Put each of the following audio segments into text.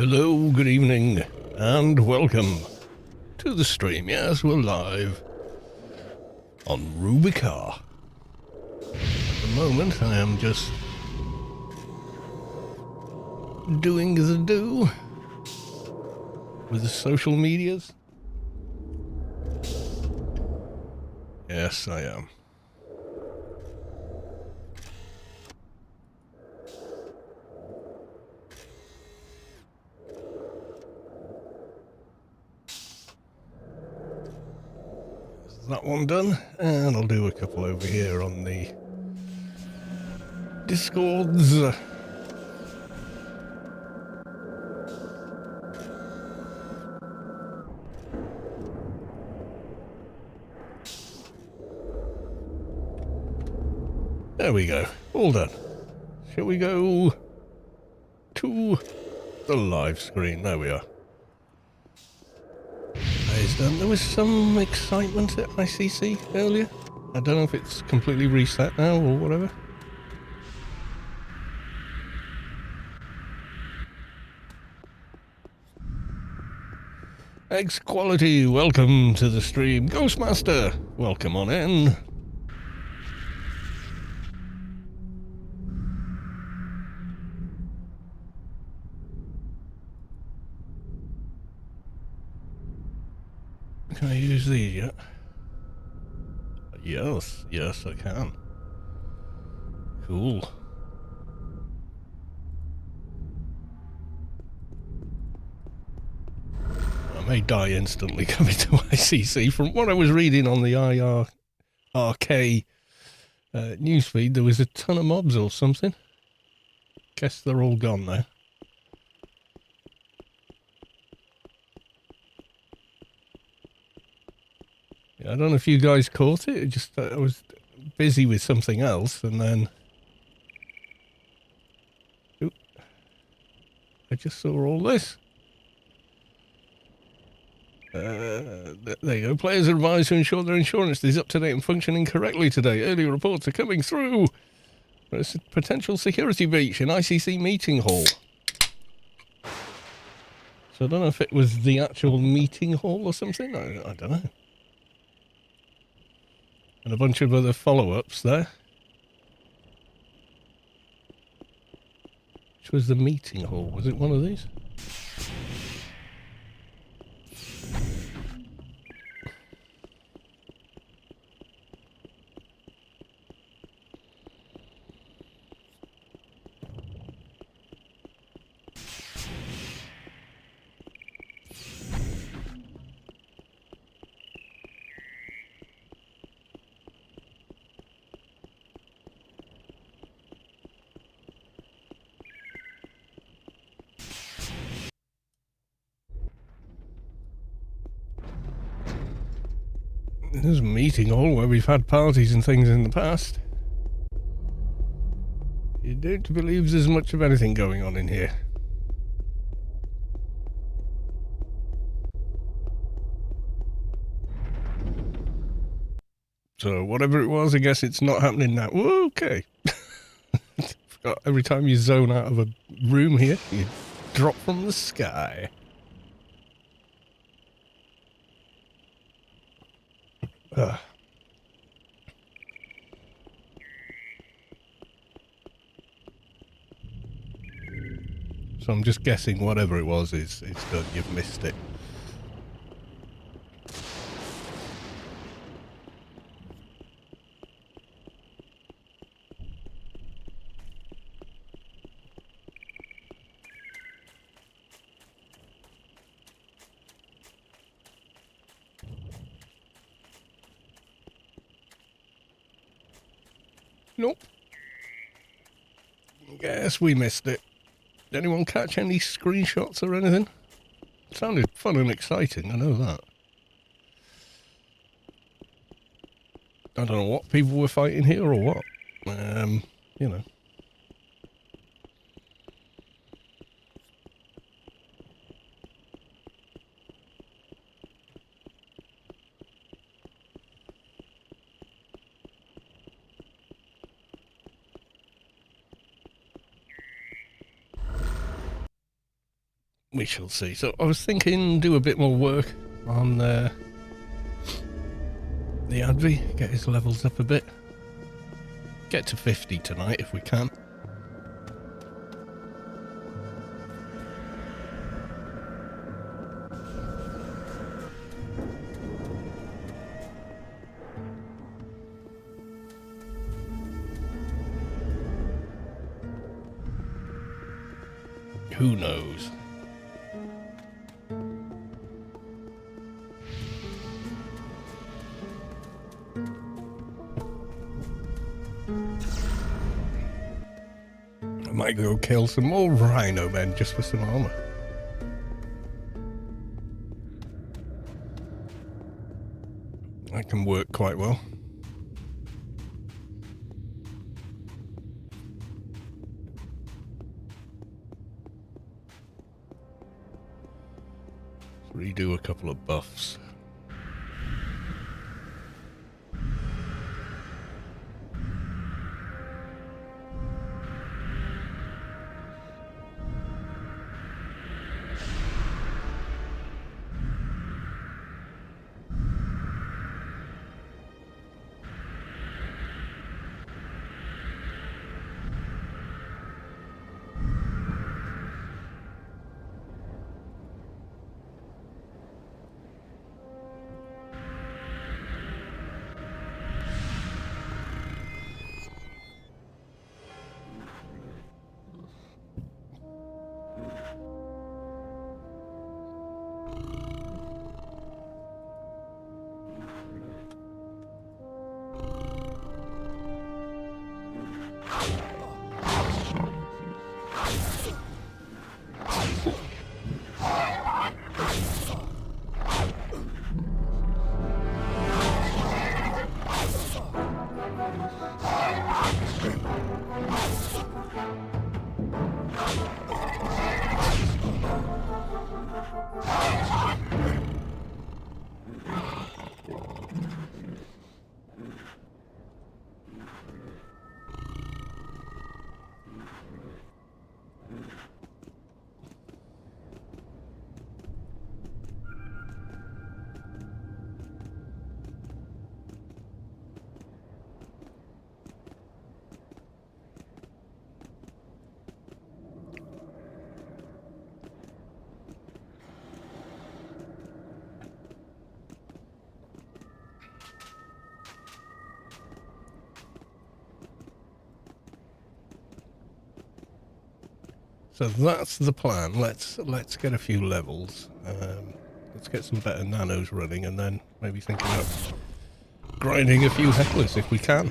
Hello, good evening, and welcome to the stream. Yes, we're live on Rubi-ka. At the moment, I am just doing the do with the social medias. Yes, I am. That one done, and I'll do a couple over here on the Discords. There we go, all done. Shall we go to the live screen? There we are. There was some excitement at ICC earlier. I don't know if it's completely reset now or whatever. Eggs Quality, welcome to the stream. Ghostmaster, welcome on in. Can I use these yet? Yes, I can. Cool. I may die instantly coming to ICC. From what I was reading on the IRK newsfeed, there was a ton of mobs or something. Guess they're all gone now. I don't know if you guys caught it. Just I was busy with something else, and then I just saw all this. There you go. Players are advised to ensure their insurance is up to date and functioning correctly today. Early reports are coming through. There's a potential security breach in ICC meeting hall. So I don't know if it was the actual meeting hall or something. I don't know. And a bunch of other follow-ups there. Which was the meeting hall? Was it one of these? There's a meeting hall where we've had parties and things in the past. You don't believe there's much of anything going on in here. So whatever it was, I guess it's not happening now. Okay. Forgot every time you zone out of a room here, you drop from the sky. So I'm just guessing whatever it was is done. You've missed it. Nope. Guess we missed it. Did anyone catch any screenshots or anything? It sounded fun and exciting, I know that. I don't know what people were fighting here or what. You know. we shall see. So I was thinking do a bit more work on the Advi, get his levels up a bit. Get to 50 tonight if we can. Who knows? I might go kill some more rhino men just for some armor. That can work quite well. Redo a couple of buffs. So that's the plan. Let's get a few levels. Let's get some better nanos running, and then maybe think about grinding a few hecklers if we can.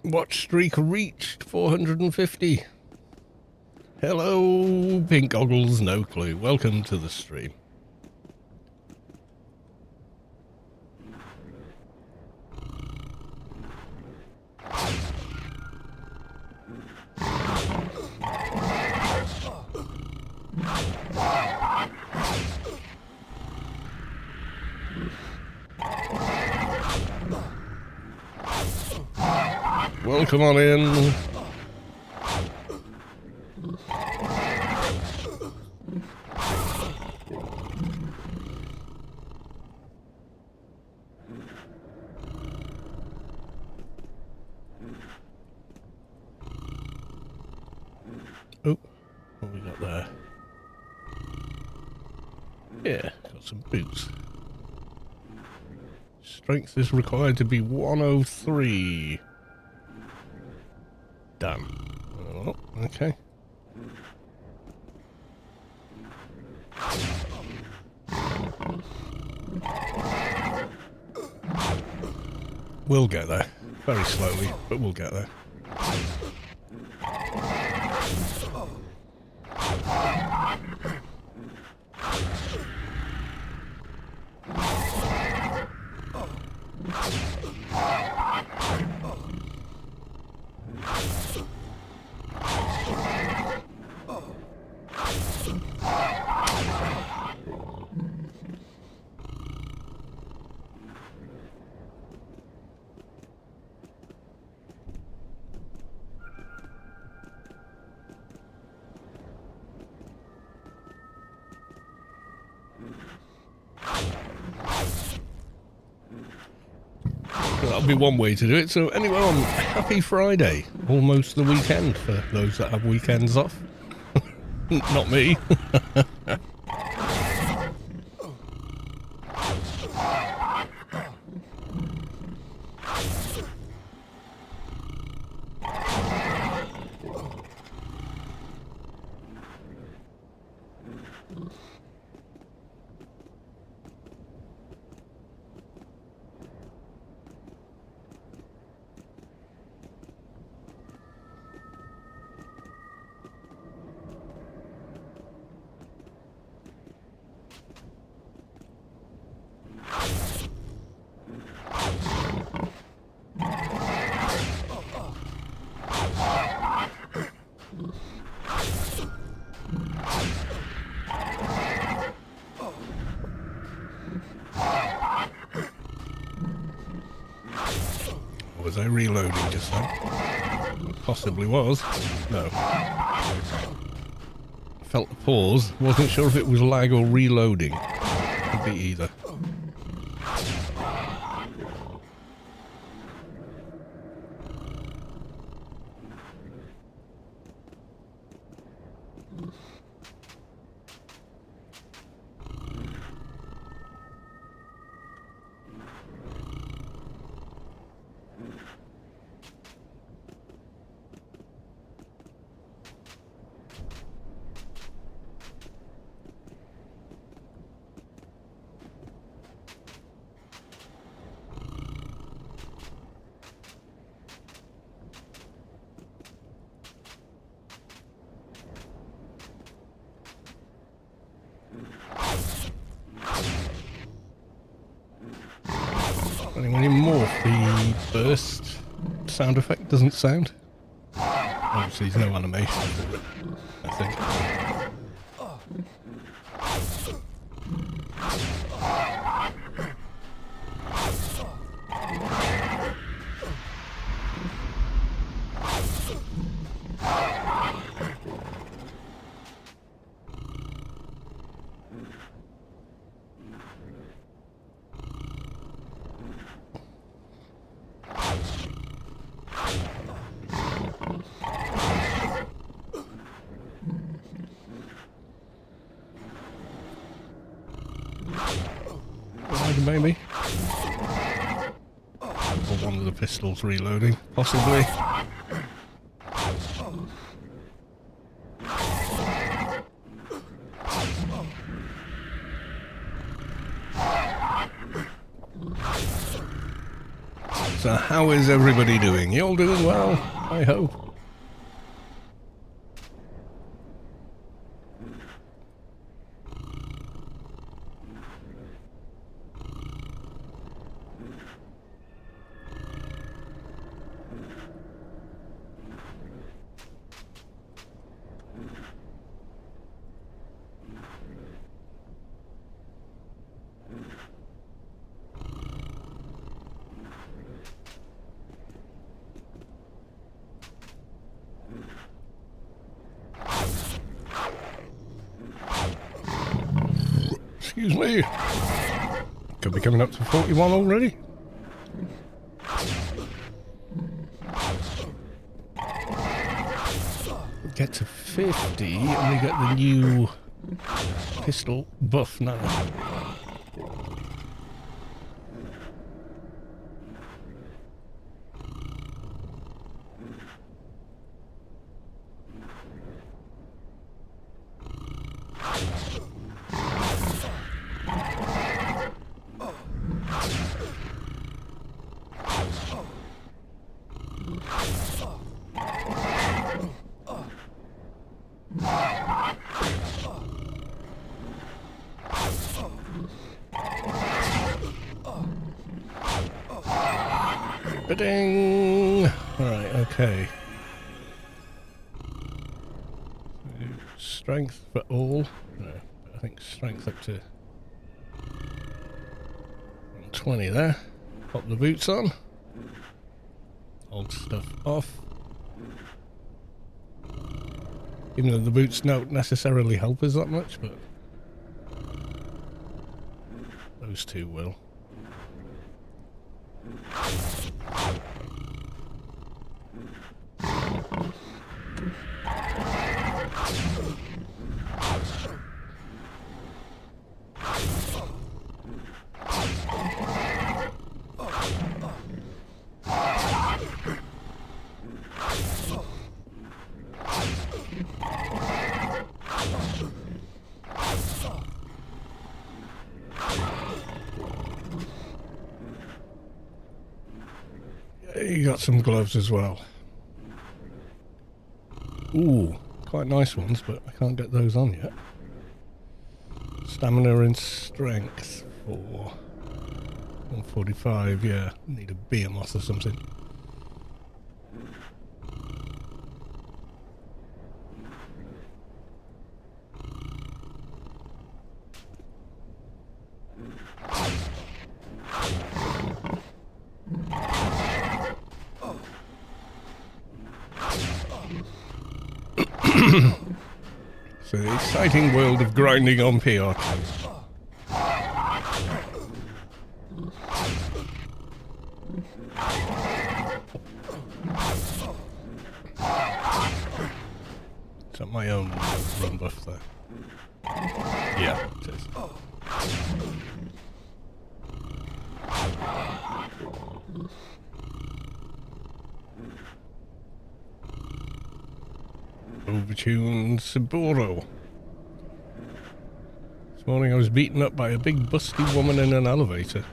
Watch streak reached 450. Hello, Pink Goggles, no clue. Welcome to the stream. Welcome on in. Oh, what we got there? Yeah, got some boots. Strength is required to be 103. Damn. Oh, okay. We'll get there. Very slowly, but we'll get there. that'll be one way to do it. So anyway, happy Friday. Almost the weekend for those that have weekends off. Not me. Was I reloading just then? Possibly was. No. Felt the pause. Wasn't sure if it was lag or reloading. Could be either. When you morph, the burst sound effect doesn't sound. Obviously, there's no animation for it, I think. Maybe. Or one of the pistols reloading, possibly. So how is everybody doing? You all doing well, I hope. Excuse me. Could be coming up to 41 already. We get to 50 and we get the new pistol buff now. Ba-ding! Right, okay. Strength for all. No, I think strength up to 120 there. Pop the boots on. Old stuff off. Even though the boots don't necessarily help us that much, but those two will. You got some gloves as well. Ooh, quite nice ones, but I can't get those on yet. Stamina and strength for 145, yeah. Need a behemoth or something. So the exciting world of grinding on PR. Is that my own run buff there? Yeah, it is. Overtuned Saburo. This morning I was beaten up by a big busty woman in an elevator.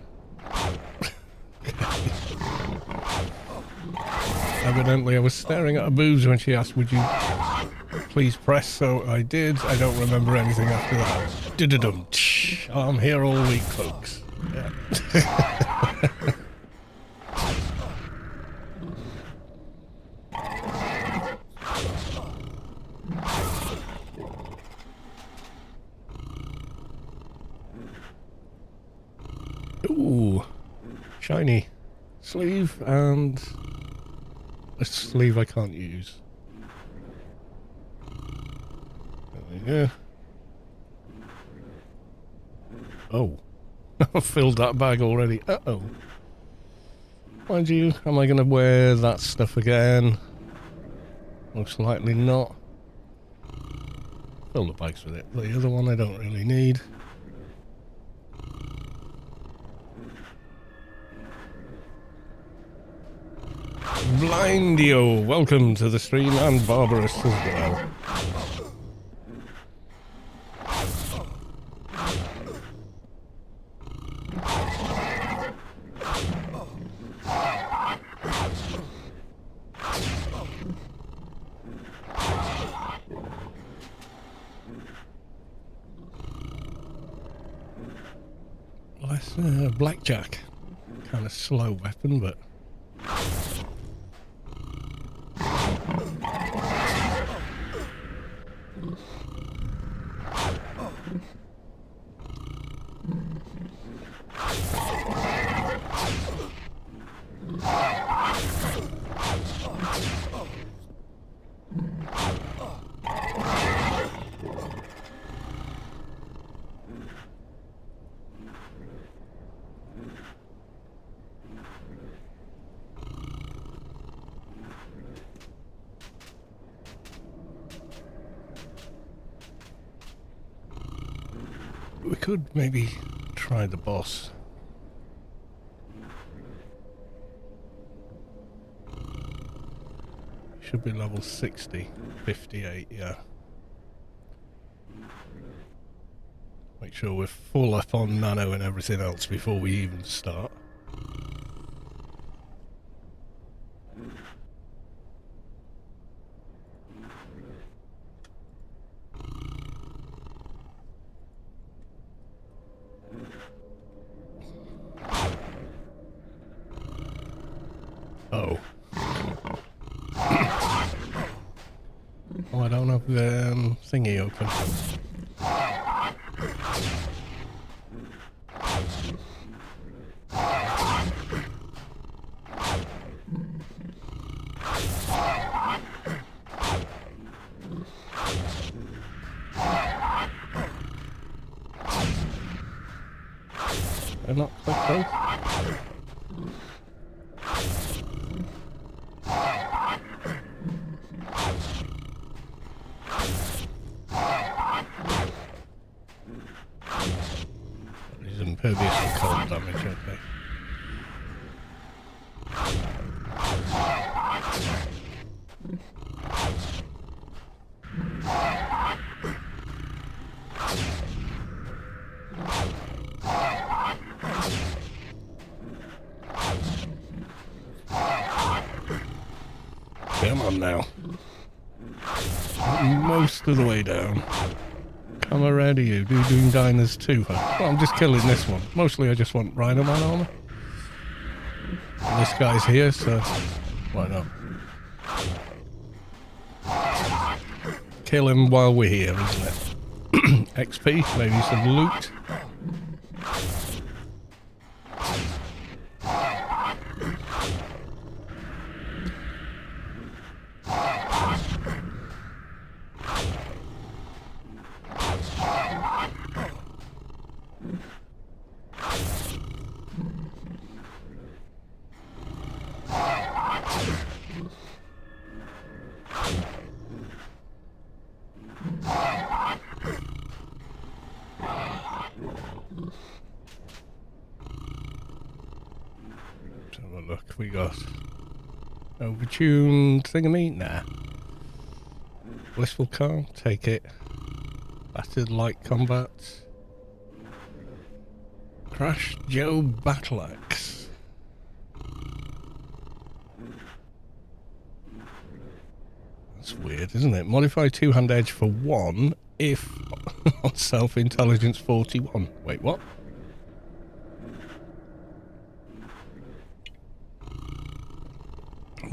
Evidently I was staring at her boobs when she asked, would you please press, so I did. I don't remember anything after that. Dum. I'm here all week, folks. Yeah. Ooh, shiny sleeve and a sleeve I can't use. There we go. Oh, I've filled that bag already. Uh-oh. Mind you, am I going to wear that stuff again? Most likely not. Fill the bags with it. The other one I don't really need. Blindio, welcome to the stream, and Barbarous as well. Less blackjack. Kind of slow weapon, but... we could maybe try the boss. Should be level 60, 58, yeah. Make sure we're full up on nano and everything else before we even start. Oh. Oh, I don't have the thingy open. Did I not click those? damage, okay. Come on now. Most of the way down. Come around to you. Doing diners too, huh? Well, I'm just killing this one. Mostly I just want Rhino Man armor. And this guy's here, so why not? Kill him while we're here, isn't it? XP, maybe some loot. Look, we got overtuned thingamy? Nah. Blissful Calm, take it. Battered Light Combat. Crash Joe Battle Axe. That's weird, isn't it? Modify two-hand edge for 1 if on self-intelligence 41. Wait, what?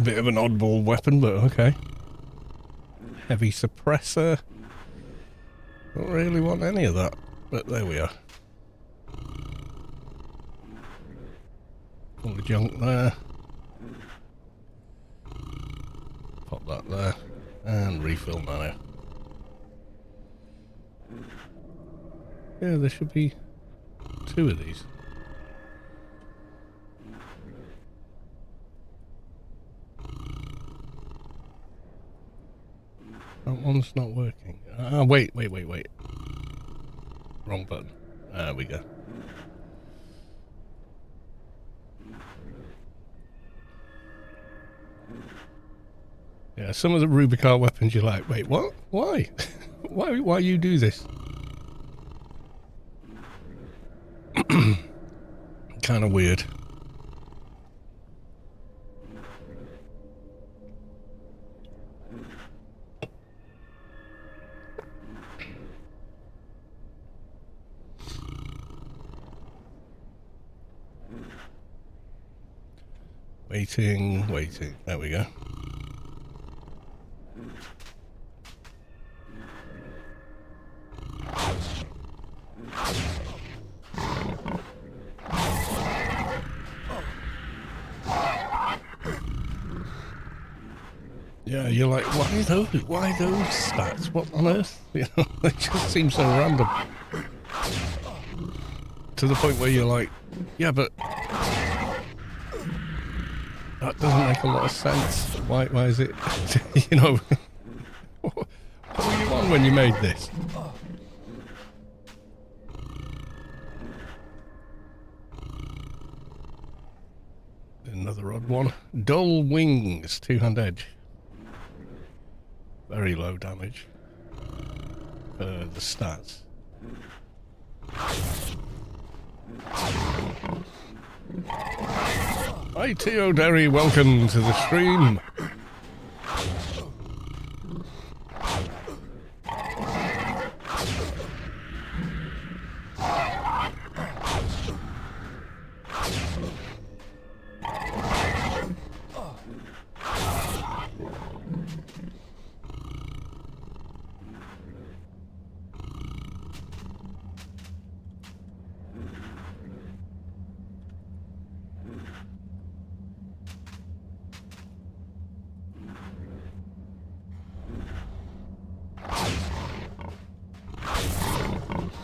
Bit of an oddball weapon, but okay. Heavy suppressor. Don't really want any of that, but there we are. All the junk there. Pop that there. And refill mana. Yeah, there should be 2 of these. That one's not working. Wait. Wrong button. There we go. Yeah, some of the Rubi-ka weapons you're like, wait, what? Why? Why you do this? Kind of weird. Waiting. There we go. Yeah, you're like, why those stats? What on earth? You know, they just seem so random. To the point where you're like, yeah, but that doesn't make a lot of sense. Why is it, you know, what were you on when you made this? Another odd one. Dull Wings, two-hand edge. Very low damage. The stats. Hi T.O. Derry, welcome to the stream.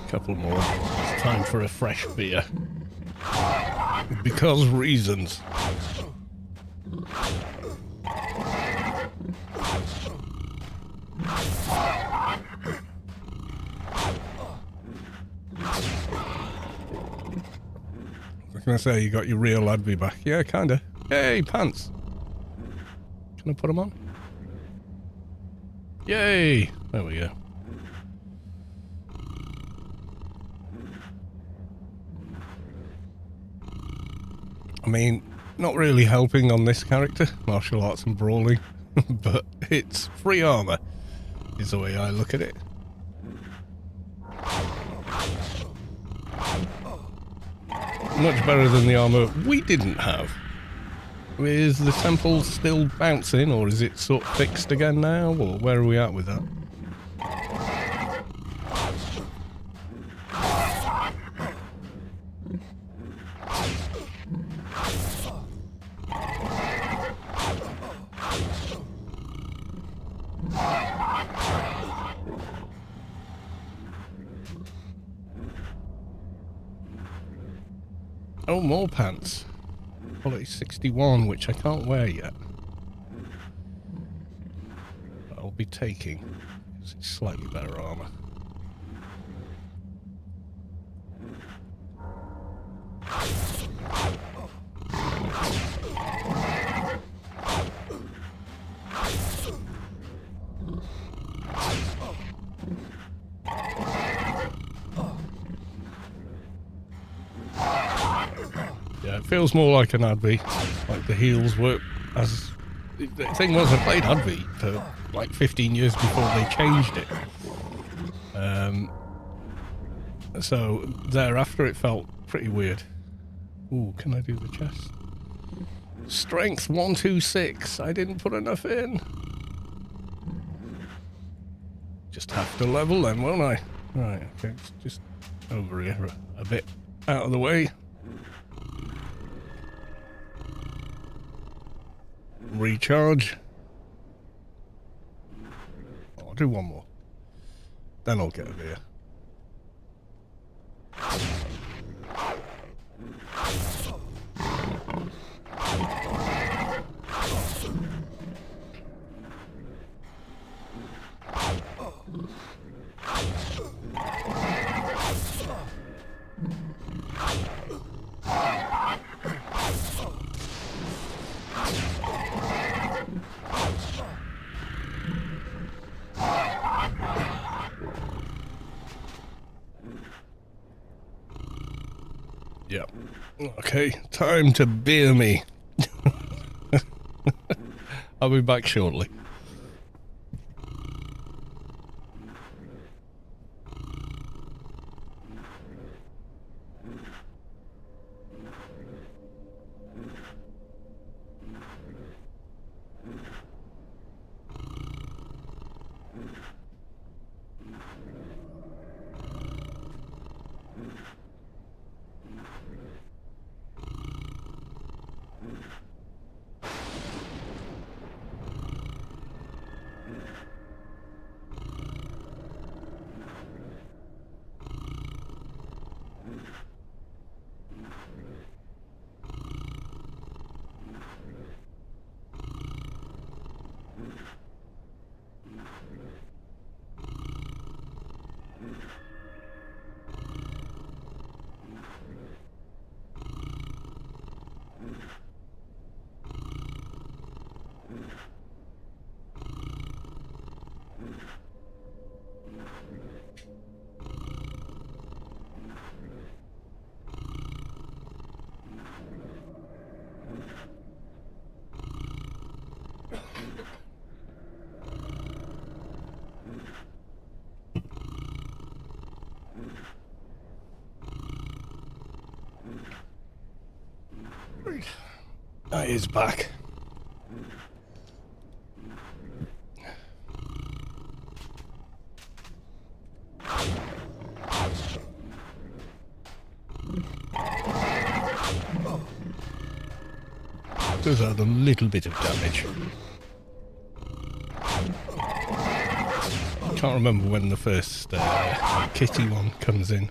Couple more. It's time for a fresh beer. Because reasons. going to say you got your real Adby back. Yeah, kind of. Hey, pants. Can I put them on? Yay! There we go. I mean, not really helping on this character, martial arts and brawling, but it's free armor, is the way I look at it. Much better than the armor we didn't have. Is the temple still bouncing, or is it sort of fixed again now, or where are we at with that? Oh, more pants. Quality 61, which I can't wear yet. But I'll be taking, because it's slightly better armor. Yeah, it feels more like an Adby, like the heals work as... The thing was, I played Adby for like 15 years before they changed it. So thereafter it felt pretty weird. Ooh, can I do the chest? Strength 126, I didn't put enough in. Just have to level then, won't I? Right, okay, just over here a bit out of the way. Recharge. I'll do one more. Then I'll get over here. Yep. Okay, time to beer me. I'll be back shortly. That is back. Does add a little bit of damage. I can't remember when the first kitty one comes in.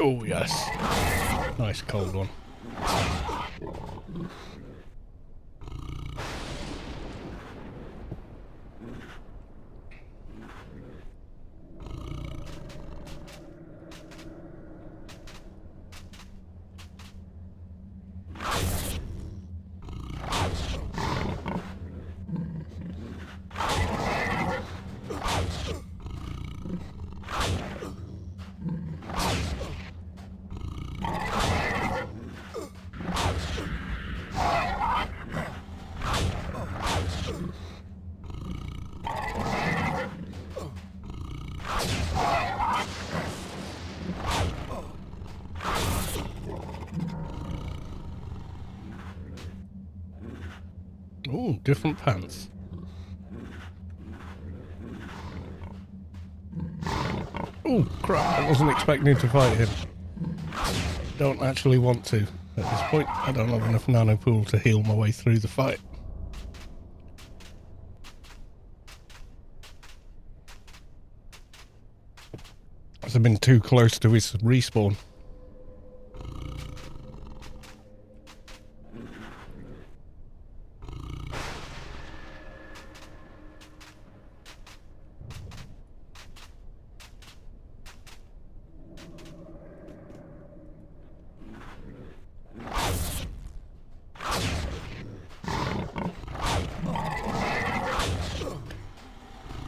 Oh, yes. Nice cold one. Oh, different pants. Oh, crap. I wasn't expecting to fight him. Don't actually want to. At this point, I don't have enough nanopool to heal my way through the fight. I've been too close to his respawn.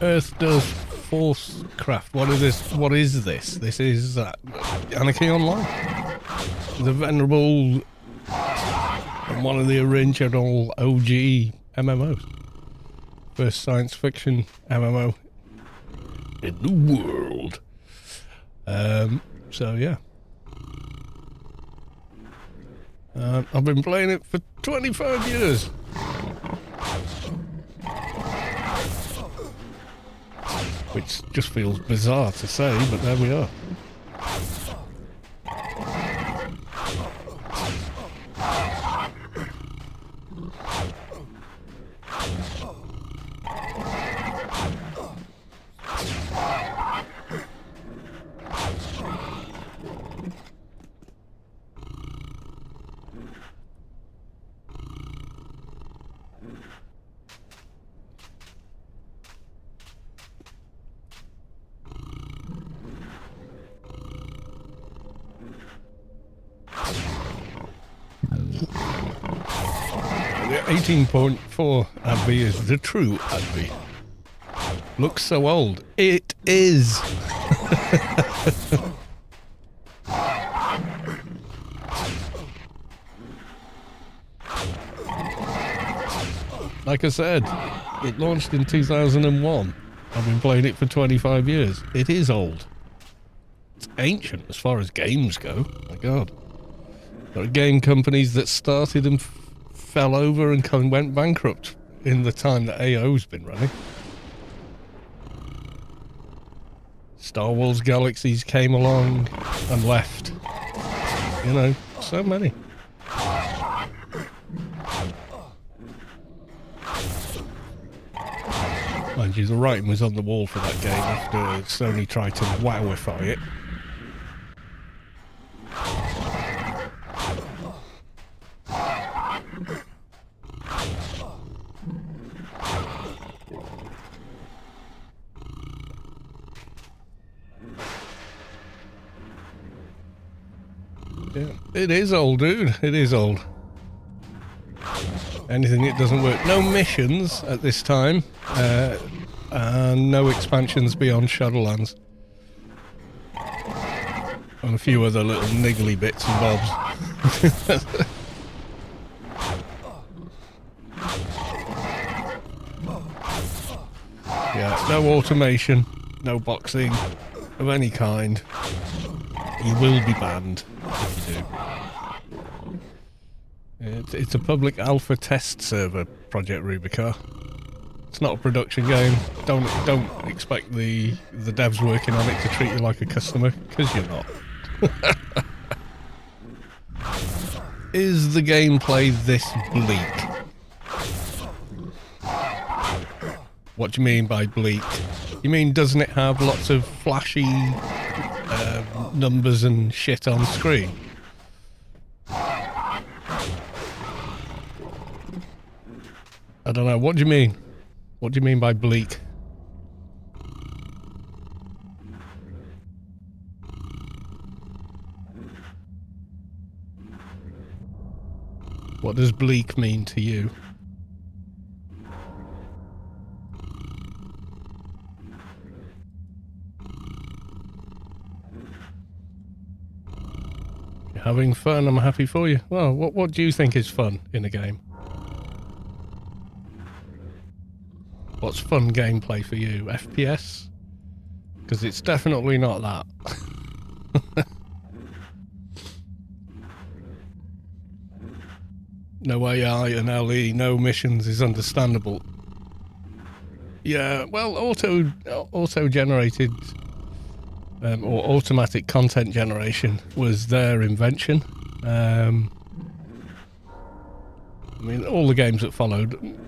Earth does force craft. What is this? What is this? This is Anarchy Online. The venerable and one of the original OG MMOs. First science fiction MMO in the world. So yeah. I've been playing it for 25 years. Which just feels bizarre to say, but there we are. The 18.4 Adby is the true Adby. Looks so old. It is. Like I said, it launched in 2001. I've been playing it for 25 years. It is old. It's ancient as far as games go. My God. There are game companies that started and fell over and went bankrupt in the time that AO's been running. Star Wars Galaxies came along and left. You know, so many. Mind you, the writing was on the wall for that game after Sony tried to wowify it. Yeah, it is old, dude. It is old. Anything that doesn't work. No missions at this time. And no expansions beyond Shadowlands. And a few other little niggly bits and bobs. Yeah, no automation, no boxing of any kind. You will be banned if you do. It's a public alpha test server, Project Rubi-ka. It's not a production game. Don't expect the devs working on it to treat you like a customer, because you're not. Is the gameplay this bleak? What do you mean by bleak? You mean doesn't it have lots of flashy numbers and shit on screen. I don't know. What do you mean? What do you mean by bleak? What does bleak mean to you? You're having fun, I'm happy for you. Well, what do you think is fun in a game? What's fun gameplay for you? FPS? Because it's definitely not that. No AI and LE, no missions is understandable. Yeah, well, auto-generated or automatic content generation was their invention. I mean, all the games that followed,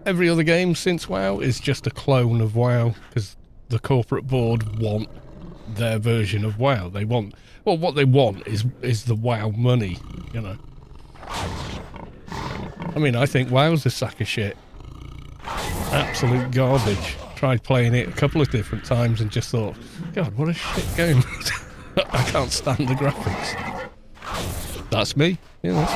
every other game since WoW is just a clone of WoW, because the corporate board want their version of WoW. They want, well, what they want is the WoW money, you know. I mean, I think WoW's a sack of shit. Absolute garbage. Tried playing it a couple of different times and just thought, God, what a shit game. I can't stand the graphics. That's me, you know.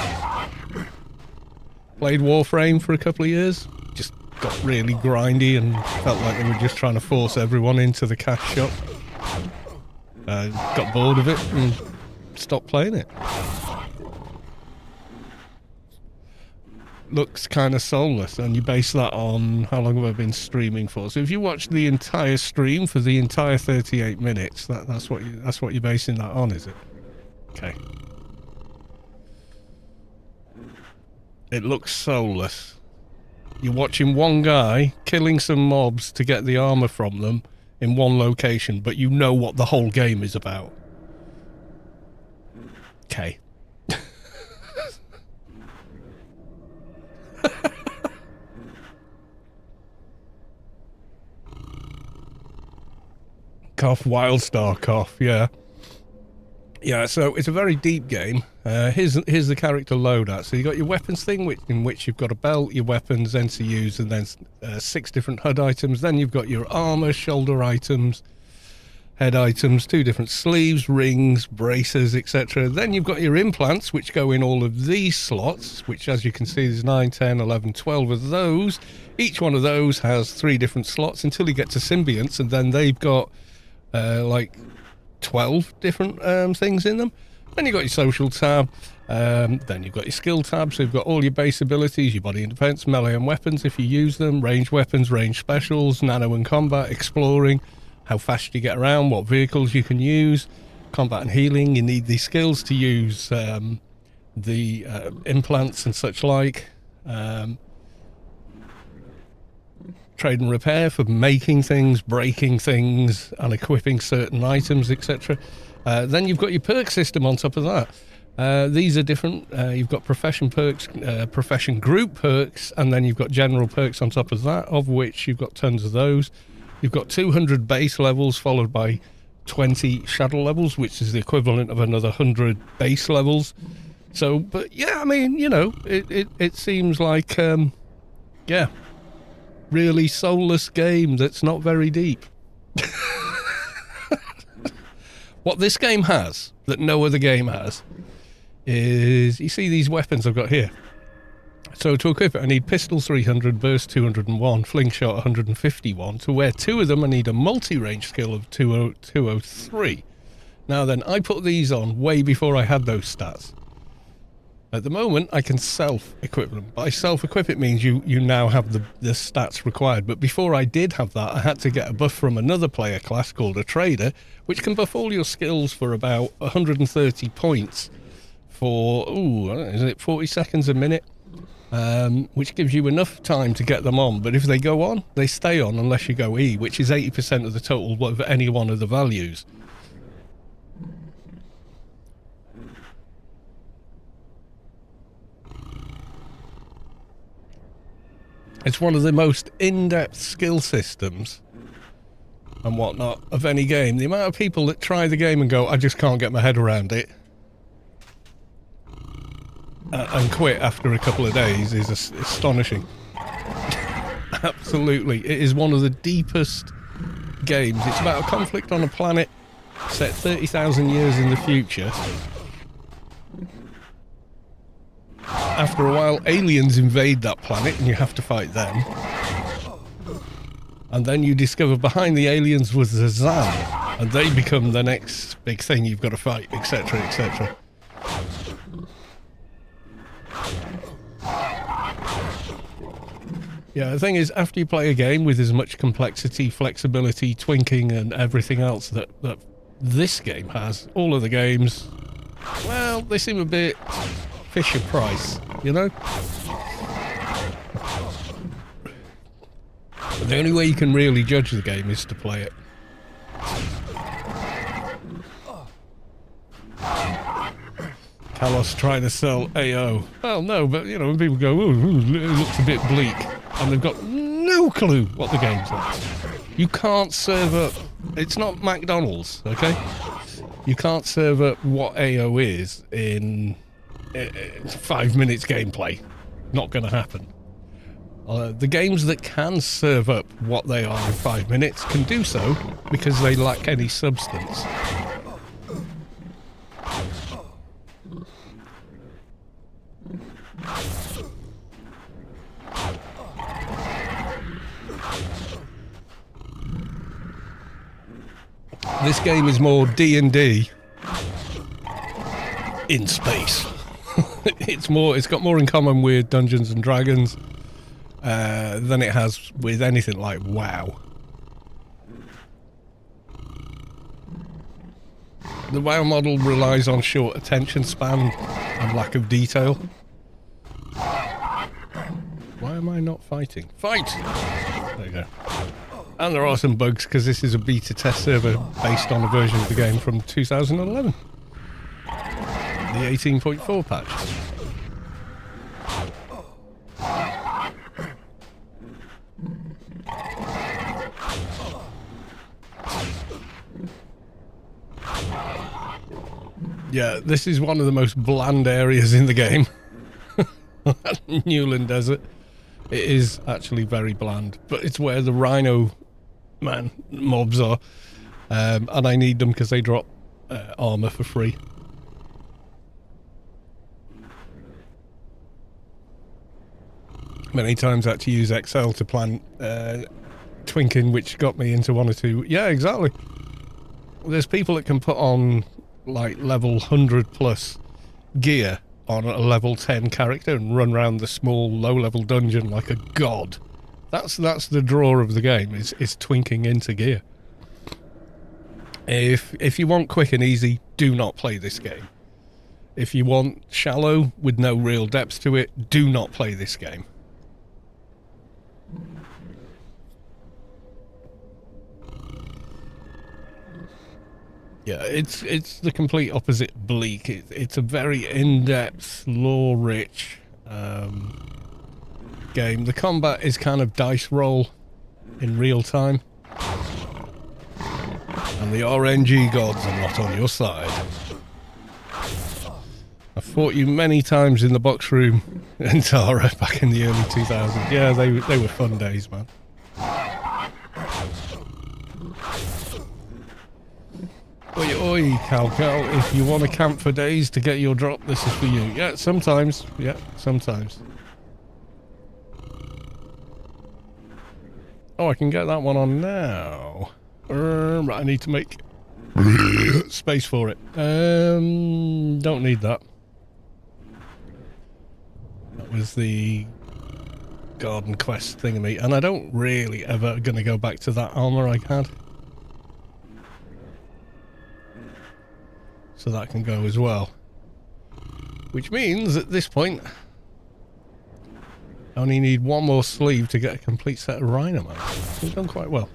Played Warframe for a couple of years. Just got really grindy and felt like they were just trying to force everyone into the cash shop. Got bored of it and stopped playing it. Looks kind of soulless, and you base that on how long have I been streaming for. So if you watch the entire stream for the entire 38 minutes, that's what you're basing that on, is it? Okay. It looks soulless. You're watching one guy killing some mobs to get the armor from them in one location, but you know what the whole game is about. Okay. Cough, Wildstar cough, yeah. Yeah, so it's a very deep game. Here's the character loadout. So you got your weapons thing, in which you've got a belt, your weapons, NCUs, and then 6 different HUD items. Then you've got your armor, shoulder items, head items, 2 different sleeves, rings, braces, etc. Then you've got your implants, which go in all of these slots, which, as you can see, there's 9, 10, 11, 12 of those. Each one of those has 3 different slots until you get to symbionts, and then they've got like 12 different things in them. Then you've got your social tab, then you've got your skill tab, so you've got all your base abilities, your body and defense, melee and weapons if you use them, range weapons, range specials, nano and combat, exploring, how fast you get around, what vehicles you can use, combat and healing. You need these skills to use the implants and such like. Trade and repair for making things, breaking things, and equipping certain items, etc. Then you've got your perk system on top of that. These are different. You've got profession perks, profession group perks, and then you've got general perks on top of that, of which you've got tons of those. You've got 200 base levels followed by 20 shadow levels, which is the equivalent of another 100 base levels. So, but yeah, I mean, you know, it seems like, yeah, really soulless game that's not very deep. What this game has that no other game has is, you see these weapons I've got here. So to equip it, I need pistol 300, burst 201, slingshot 151. To wear 2 of them, I need a multi-range skill of 203. Now then, I put these on way before I had those stats. At the moment, I can self-equip them. By self-equip, it means you now have the stats required. But before I did have that, I had to get a buff from another player class called a trader, which can buff all your skills for about 130 points for, is it 40 seconds a minute? Which gives you enough time to get them on. But if they go on, they stay on unless you go E, which is 80% of the total of any one of the values. It's one of the most in-depth skill systems and whatnot of any game, the amount of people that try the game and go, I just can't get my head around it, and quit after a couple of days is astonishing. Absolutely. It is one of the deepest games. It's about a conflict on a planet set 30,000 years in the future. After a while, aliens invade that planet and you have to fight them. And then you discover behind the aliens was the Zan, and they become the next big thing you've got to fight, etc., etc. Yeah, the thing is, after you play a game with as much complexity, flexibility, twinking, and everything else that this game has, all of the games, well, they seem a bit Fisher-Price, you know? But the only way you can really judge the game is to play it. Kalos trying to sell AO. Well, no, but, you know, when people go, oh, it looks a bit bleak, and they've got no clue what the game's like. You can't serve up... It's not McDonald's, okay? You can't serve up what AO is in 5 minutes gameplay. Not going to happen. The games that can serve up what they are in 5 minutes can do so because they lack any substance. This game is more D&D in space. It's got more in common with Dungeons and Dragons than it has with anything like WoW. The WoW model relies on short attention span and lack of detail. Why am I not fighting? Fight! There you go. And there are some bugs because this is a beta test server based on a version of the game from 2011. The 18.4 patch. Yeah, this is one of the most bland areas in the game. Newland Desert. It is actually very bland, but it's where the Rhino mobs are, and I need them because they drop armor for free. Many times I had to use Excel to plan twinking, which got me into one or two. Yeah, exactly. There's people that can put on like level 100 plus gear on a level 10 character and run around the small low-level dungeon like a god. That's the draw of the game, is twinking into gear. If you want quick and easy, do not play this game. If you want shallow with no real depth to it, do not play this game. Yeah, it's the complete opposite bleak. It's a very in-depth, lore-rich game. The combat is kind of dice roll in real time. And the RNG gods are not on your side. I fought you many times in the box room in Tara back in the early 2000s. Yeah, they were fun days, man. Oi, oi, Cal, if you want to camp for days to get your drop, this is for you. Yeah, sometimes. Yeah, sometimes. Oh, I can get that one on now. Right, I need to make space for it. Don't need that. That was the garden quest thingammy, and I don't really ever gonna go back to that armor I had. So that can go as well. Which means at this point I only need one more sleeve to get a complete set of Rhino mounts. We've done quite well.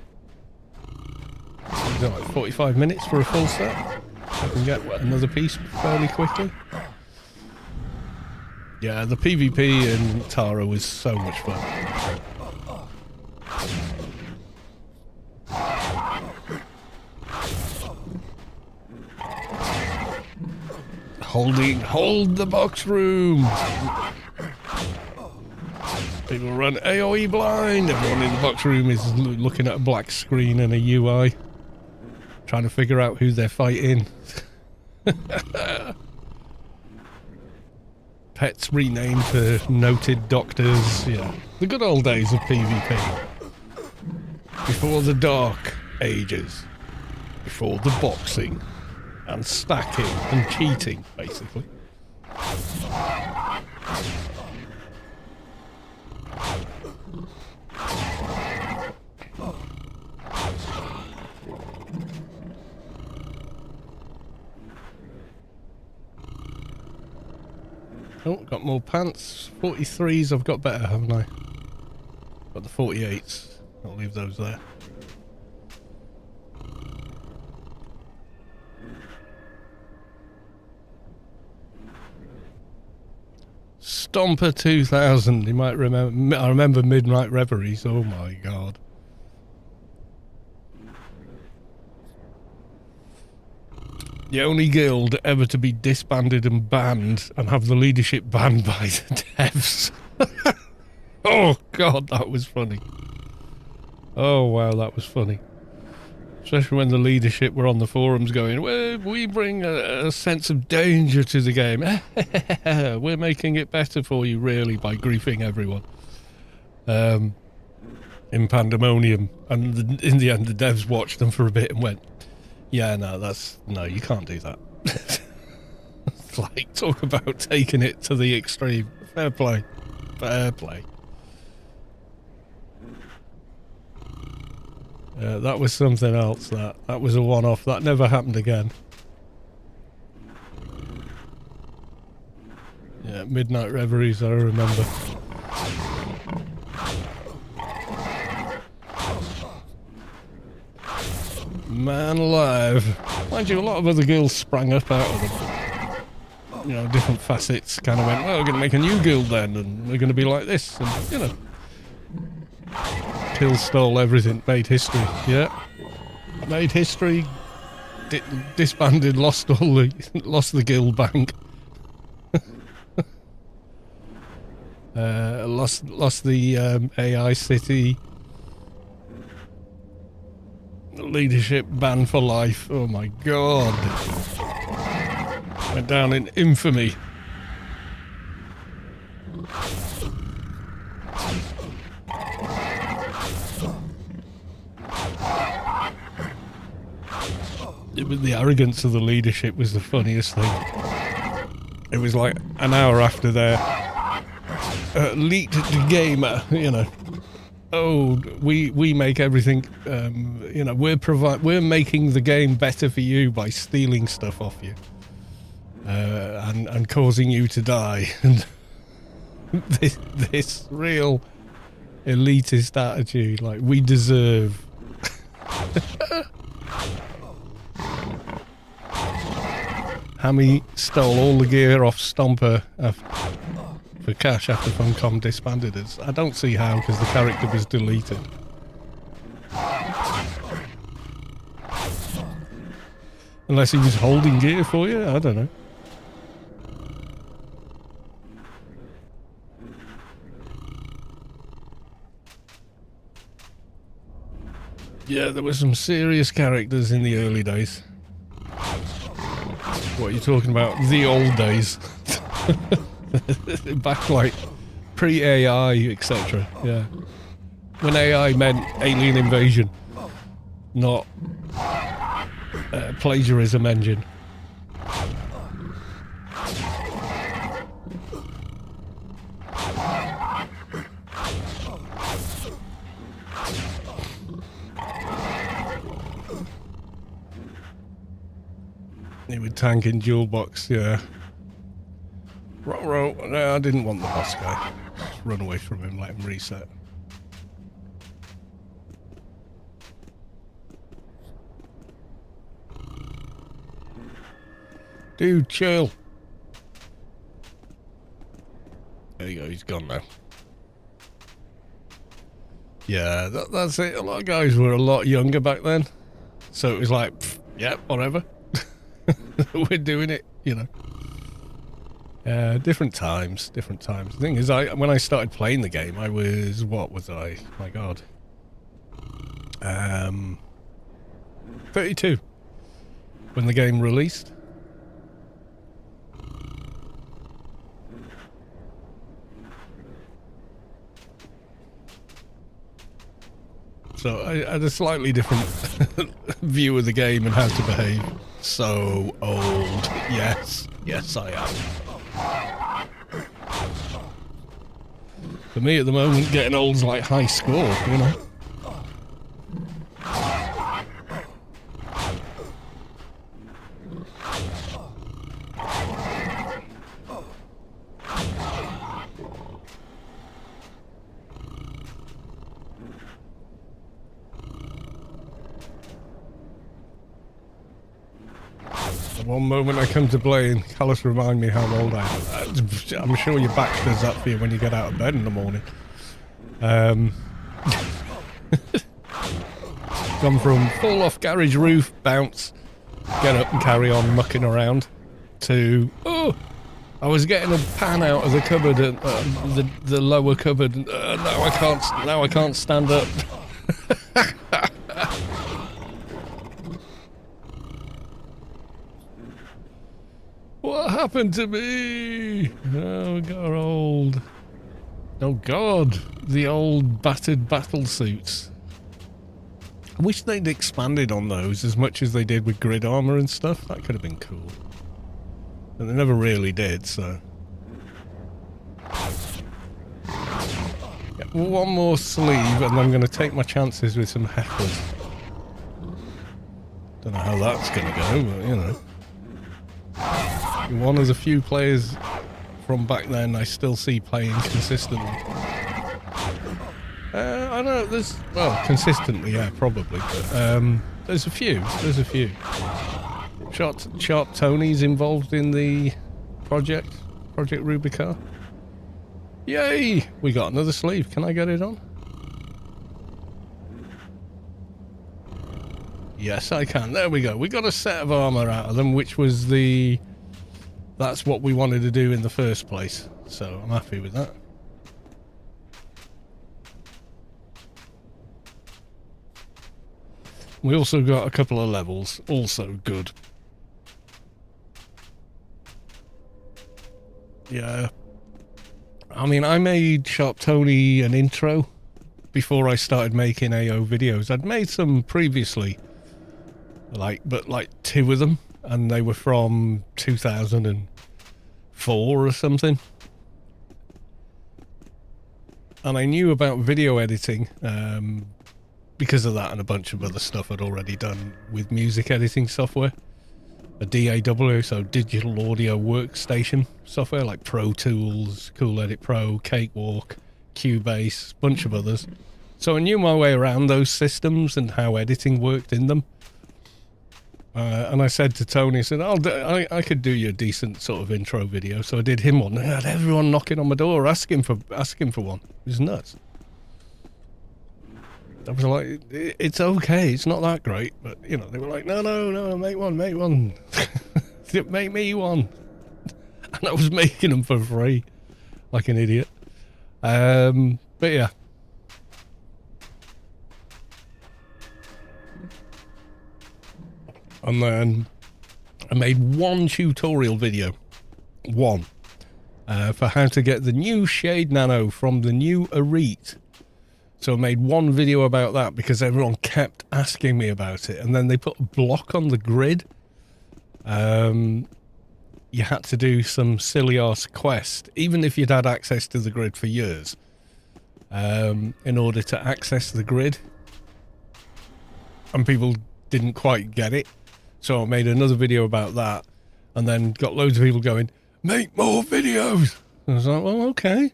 We've done like 45 minutes for a full set. I can get another piece fairly quickly. Yeah, the PvP in Tara was so much fun. Hold the box room. People run AOE blind. Everyone in the box room is looking at a black screen and a UI, trying to figure out who they're fighting. Pets renamed to noted doctors. Yeah, the good old days of PvP. Before the dark ages. Before the boxing and stacking and cheating, basically. Oh, got more pants. 43s, I've got better, haven't I? Got the 48s. I'll leave those there. Stomper 2000, you might remember. I remember Midnight Reveries, oh my god. The only guild ever to be disbanded and banned and have the leadership banned by the devs. Oh god, that was funny. Oh wow, that was funny. Especially when the leadership were on the forums going, well, we bring a sense of danger to the game. We're making it better for you, really, by griefing everyone. In pandemonium. And in the end, the devs watched them for a bit and went, yeah, no, you can't do that. It's like, talk about taking it to the extreme. Fair play. Fair play. That was something else, that was a one-off. That never happened again. Yeah, Midnight Reveries, I remember. Man alive. Mind you, a lot of other guilds sprang up out of them. You know, different facets kind of went, well, we're going to make a new guild then, and we're going to be like this, and, you know. Kill, stole everything, made history, yeah. Made history, disbanded, lost the guild bank. Lost the AI city. Leadership ban for life. Oh my god. Went down in infamy. The arrogance of the leadership was the funniest thing. It was like an hour after their leaked gamer, you know. Oh, we make everything, you know, we're making the game better for you by stealing stuff off you, and causing you to die. And this real elitist attitude, like, we deserve. Hammy stole all the gear off Stomper for cash after Funcom disbanded us. I don't see how, because the character was deleted. Unless he was holding gear for you, I don't know. Yeah, there were some serious characters in the early days. What are you talking about? The old days. Back like pre-AI, etc. Yeah. When AI meant alien invasion, not plagiarism engine. He would tank in dual box, yeah. No, I didn't want the boss guy. Just run away from him, let him reset. Dude, chill. There you go, he's gone now. Yeah, that's it. A lot of guys were a lot younger back then. So it was like, pff, yeah, whatever. We're doing it, you know. Different times, different times. The thing is, when I started playing the game, I was, what was I? My God. 32 when the game released. So I had a slightly different view of the game and how to behave. So old. Yes. Yes, I am. For me at the moment, getting old's like high score, you know? One moment I come to play and Callus remind me how old I am. I'm sure your back does that for you when you get out of bed in the morning. Gone from fall off garage roof, bounce, get up and carry on mucking around, to, oh, I was getting a pan out of the cupboard, the lower cupboard, now I can't stand up. What happened to me? Oh, got old. Oh God, the old battered battle suits. I wish they'd expanded on those as much as they did with grid armor and stuff. That could have been cool. But they never really did, so. Yeah, one more sleeve and I'm going to take my chances with some hecklers. Don't know how that's going to go, but you know. One of the few players from back then I still see playing consistently. I don't know, there's, well, consistently, yeah, probably, but there's a few. Sharp Tony's involved in the Project Rubi-ka. Yay! We got another sleeve. Can I get it on? Yes, I can. There we go. We got a set of armor out of them, which was that's what we wanted to do in the first place. So I'm happy with that. We also got a couple of levels, also good. Yeah. I mean, I made Sharp Tony an intro before I started making AO videos. I'd made some previously, but two of them, and they were from 2004 or something. And I knew about video editing because of that and a bunch of other stuff I'd already done with music editing software. A DAW, so digital audio workstation software like Pro Tools, Cool Edit Pro, Cakewalk, Cubase, bunch of others. So I knew my way around those systems and how editing worked in them. And I said to Tony, I said, I could do you a decent sort of intro video. So I did him one. I had everyone knocking on my door asking for one. It was nuts. I was like, it's okay, it's not that great, but you know, they were like, no, make one, make me one. And I was making them for free, like an idiot. But yeah. And then I made one tutorial video, for how to get the new Shade Nano from the new Arete. So I made one video about that because everyone kept asking me about it. And then they put a block on the grid. You had to do some silly ass quest, even if you'd had access to the grid for years, in order to access the grid. And people didn't quite get it. So I made another video about that and then got loads of people going, make more videos. And I was like, well, okay.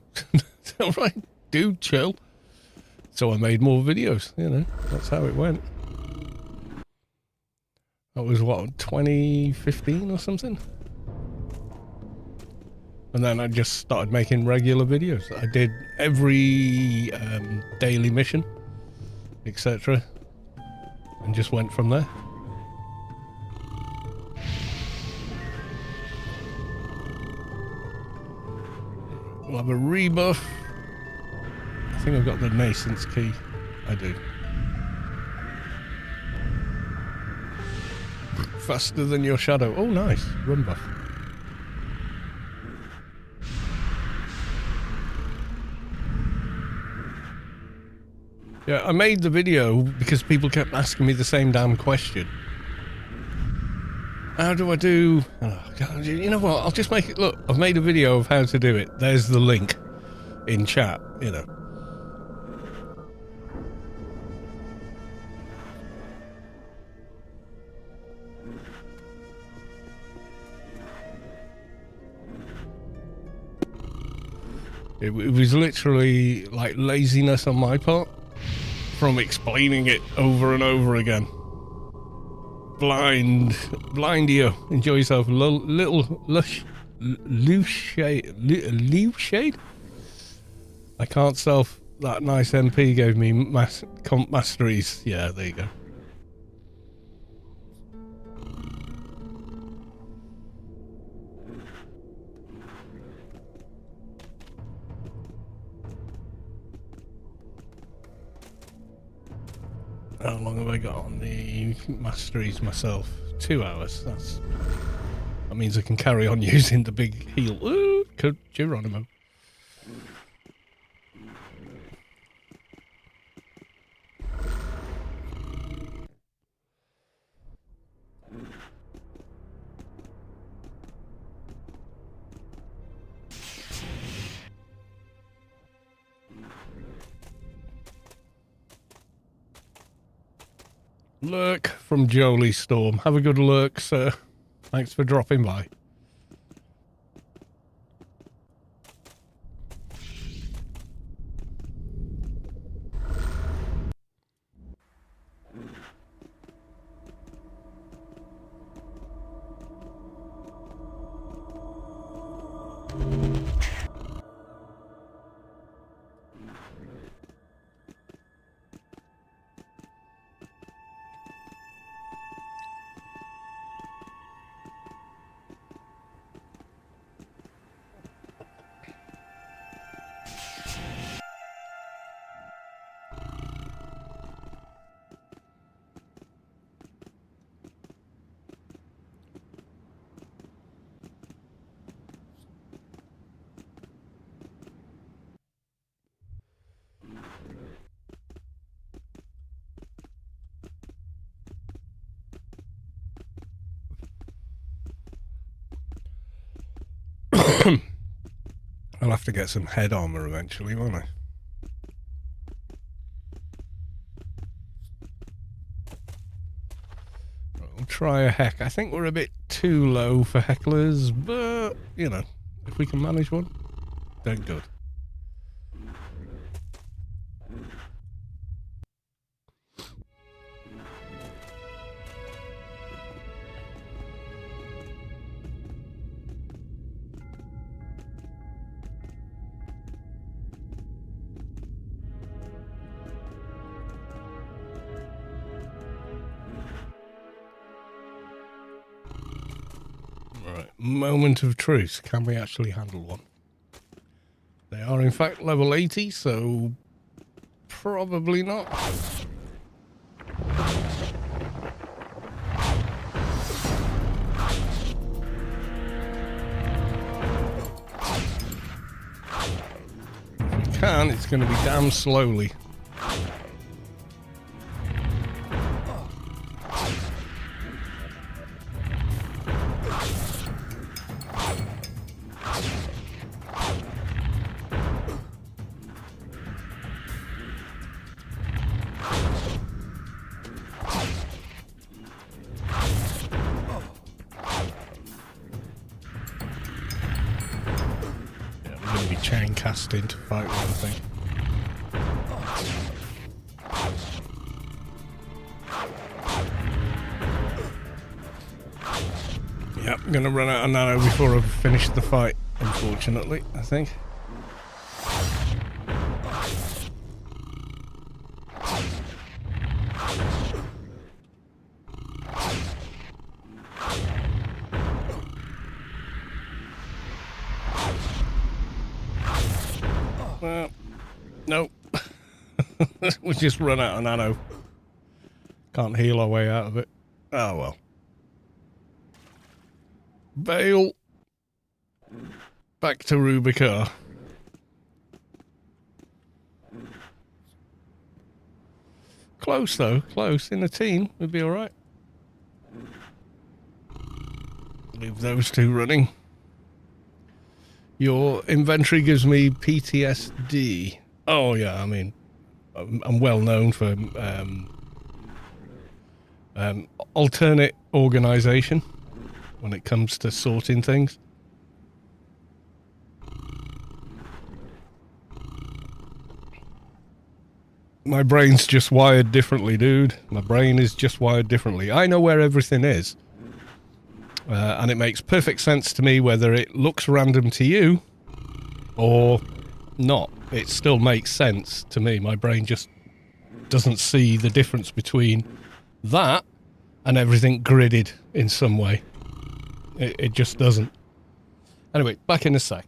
All right, dude, chill. So I made more videos, you know, that's how it went. That was what, 2015 or something? And then I just started making regular videos. I did every daily mission, etc. And just went from there. We'll have a rebuff. I think I've got the nascence key. I do. Faster than your shadow. Oh, nice. Run buff. Yeah, I made the video because people kept asking me the same damn question. How do I do... Oh, God, you know what? I'll just make it... Look, I've made a video of how to do it. There's the link in chat, you know. It was literally like laziness on my part from explaining it over and over again. Blind ear. Enjoy yourself. Little lush shade. I can't self that nice MP gave me comp masteries. Yeah, there you go. How long have I got on the masteries myself? 2 hours. That means I can carry on using the big heal. Ooh, Geronimo. Lurk from Jolie Storm. Have a good lurk, sir. Thanks for dropping by. I'll have to get some head armor eventually, won't I? We'll try a heck. I think we're a bit too low for hecklers, but, you know, if we can manage one, then good. Moment of truth. Can we actually handle one? They are in fact level 80, so probably not. If we can, it's going to be damn slowly. To fight one thing. Yep, I'm gonna run out of nano before I've finished the fight, unfortunately, I think. No. We'll just run out of nano. Can't heal our way out of it. Oh well. Bail. Back to Rubi-ka. Close though, close. In a team, we'd be alright. Leave those two running. Your inventory gives me PTSD. Oh yeah, I mean, I'm well known for alternate organisation when it comes to sorting things. My brain's just wired differently, dude. My brain is just wired differently. I know where everything is. And it makes perfect sense to me whether it looks random to you or not. It still makes sense to me. My brain just doesn't see the difference between that and everything gridded in some way. It just doesn't. Anyway, back in a sec.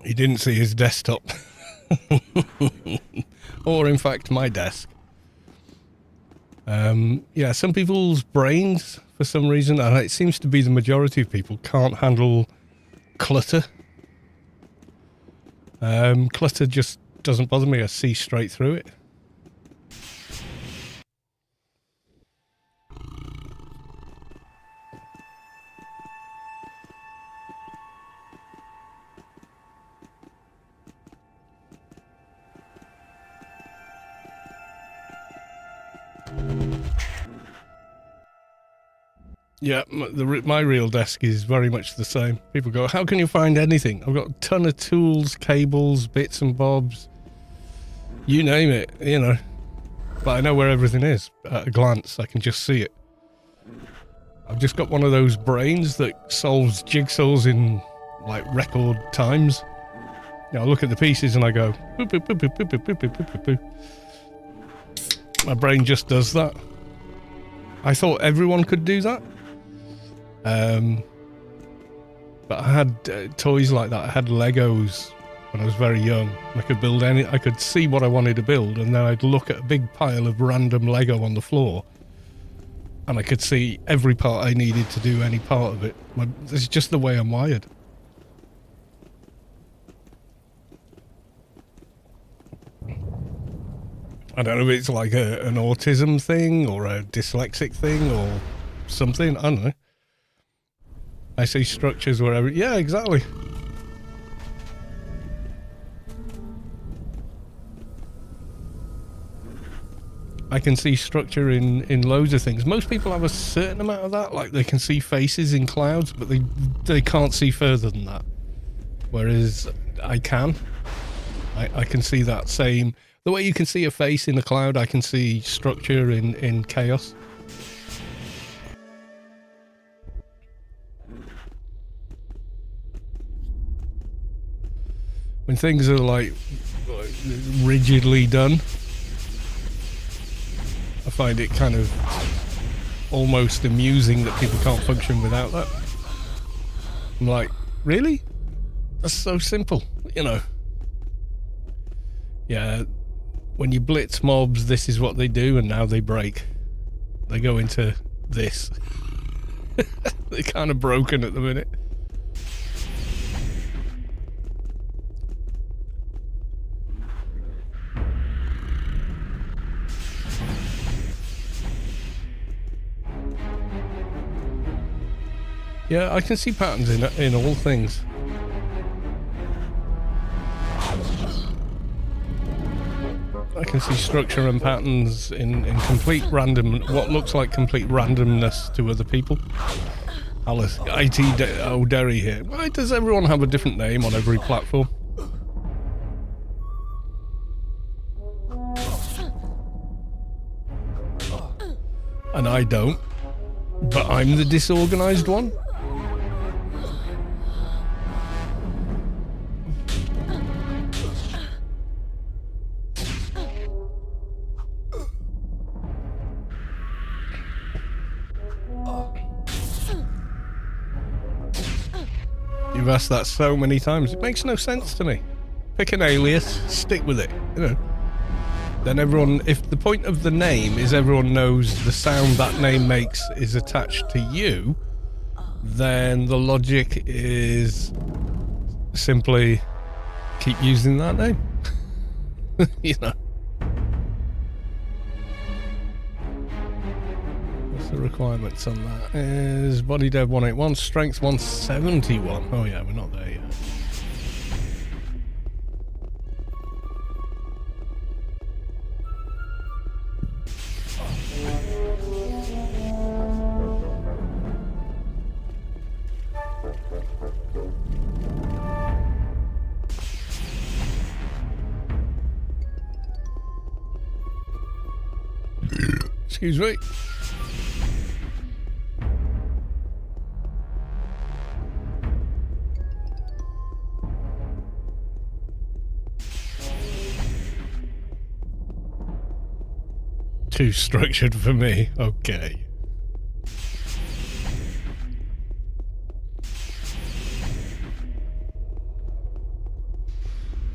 He didn't see his desktop. Or, in fact, my desk. Yeah, some people's brains, for some reason, and it seems to be the majority of people, can't handle clutter. Clutter just doesn't bother me. I see straight through it. Yeah, my real desk is very much the same. People go, how can you find anything? I've got a ton of tools, cables, bits and bobs. You name it, you know. But I know where everything is. At a glance, I can just see it. I've just got one of those brains that solves jigsaws in, like, record times. You know, I look at the pieces and I go, boop, boop, boop, boop, boop, boop, boop, boop, boop, boop. My brain just does that. I thought everyone could do that. But I had toys like that. I had Legos when I was very young. I could build I could see what I wanted to build, and then I'd look at a big pile of random Lego on the floor, and I could see every part I needed to do any part of it. It's just the way I'm wired. I don't know if it's like an autism thing or a dyslexic thing or something. I don't know. I see structures wherever. Yeah, exactly. I can see structure in loads of things. Most people have a certain amount of that. Like, they can see faces in clouds, but they can't see further than that. Whereas I can. I can see that same... The way you can see a face in a cloud, I can see structure in chaos. When things are like rigidly done, I find it kind of almost amusing that people can't function without that. I'm like, really? That's so simple, you know. Yeah, when you blitz mobs, this is what they do, and now they break. They go into this. They're kind of broken at the minute. Yeah, I can see patterns in all things. I can see structure and patterns in complete random, what looks like complete randomness to other people. Alice, IT O'Derry here. Why does everyone have a different name on every platform? And I don't. But I'm the disorganized one? You've asked that so many times. It makes no sense to me. Pick an alias, stick with it, you know. Then everyone, if the point of the name is everyone knows the sound that name makes is attached to you, then the logic is simply keep using that name. You know. What's the requirements on that? Is body dev 181, strength 171. Oh yeah, we're not there yet. Excuse me. Too structured for me. Okay.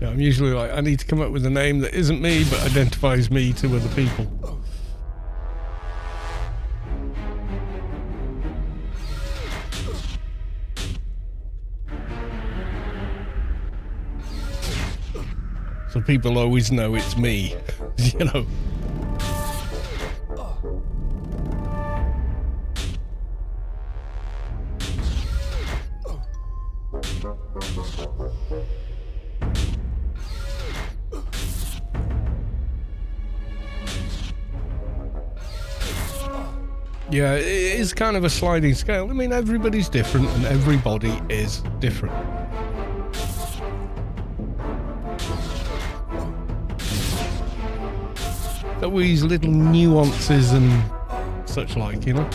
Yeah, I'm usually like, I need to come up with a name that isn't me but identifies me to other people. So people always know it's me, you know. Yeah, it is kind of a sliding scale. I mean, everybody's different and every body is different. Always little nuances and such like, you know?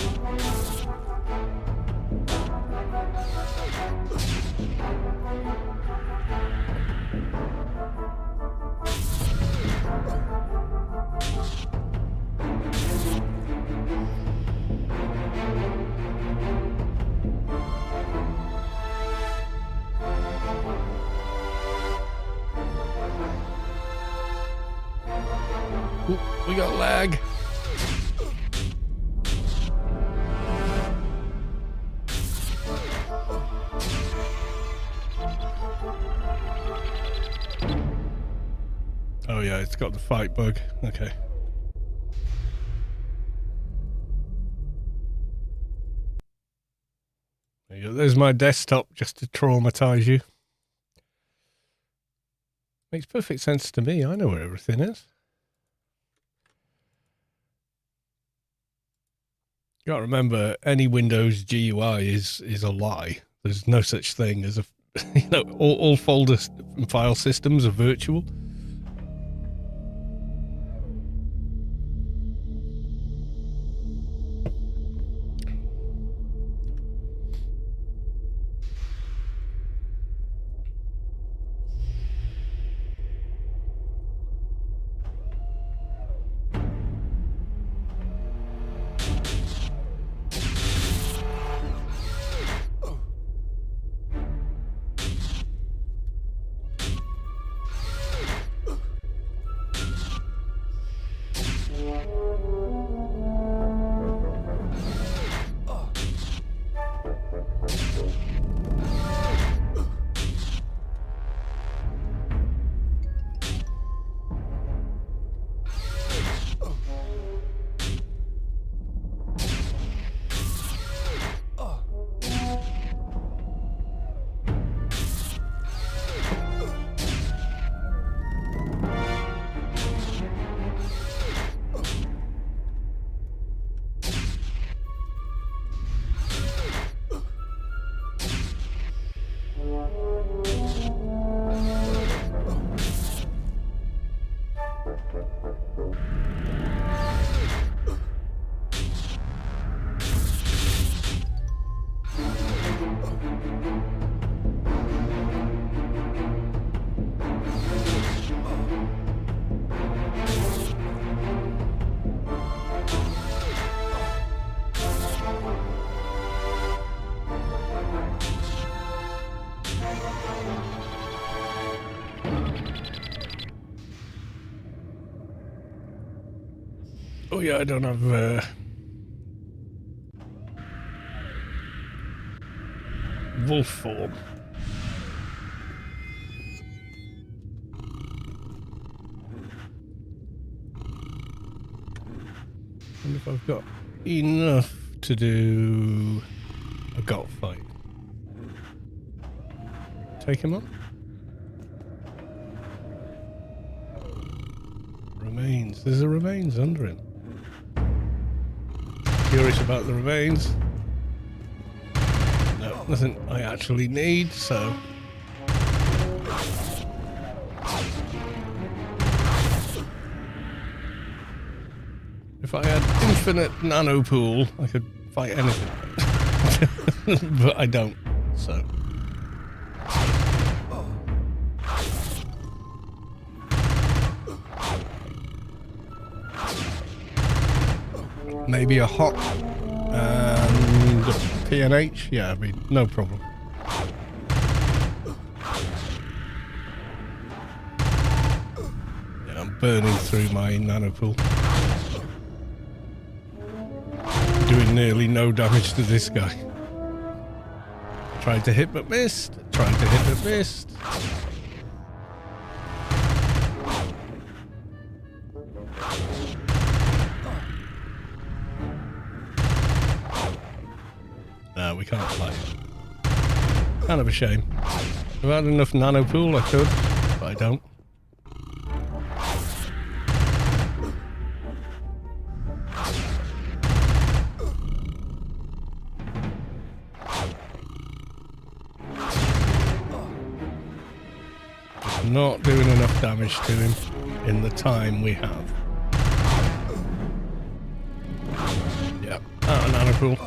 Ooh, we got lag. Oh yeah, it's got the fight bug. Okay. There you go. There's my desktop just to traumatize you. Makes perfect sense to me. I know where everything is. You gotta remember, any Windows GUI is a lie. There's no such thing as a, you know, all folder and file systems are virtual. Oh yeah, I don't have wolf form. And if I've got enough to do a gut fight. Take him on. Remains. There's a remains under him. Curious about the remains. No, nothing I actually need, so. If I had infinite nano pool, I could fight anything. But I don't, so. Maybe a hot and PNH? Yeah, I mean, no problem. Yeah, I'm burning through my nanopool. Doing nearly no damage to this guy. Tried to hit but missed. Tried to hit but missed. No, we can't fight. Kind of a shame. If I had enough nano pool, I could, but I don't. Just not doing enough damage to him in the time we have. Yep, out of nano pool.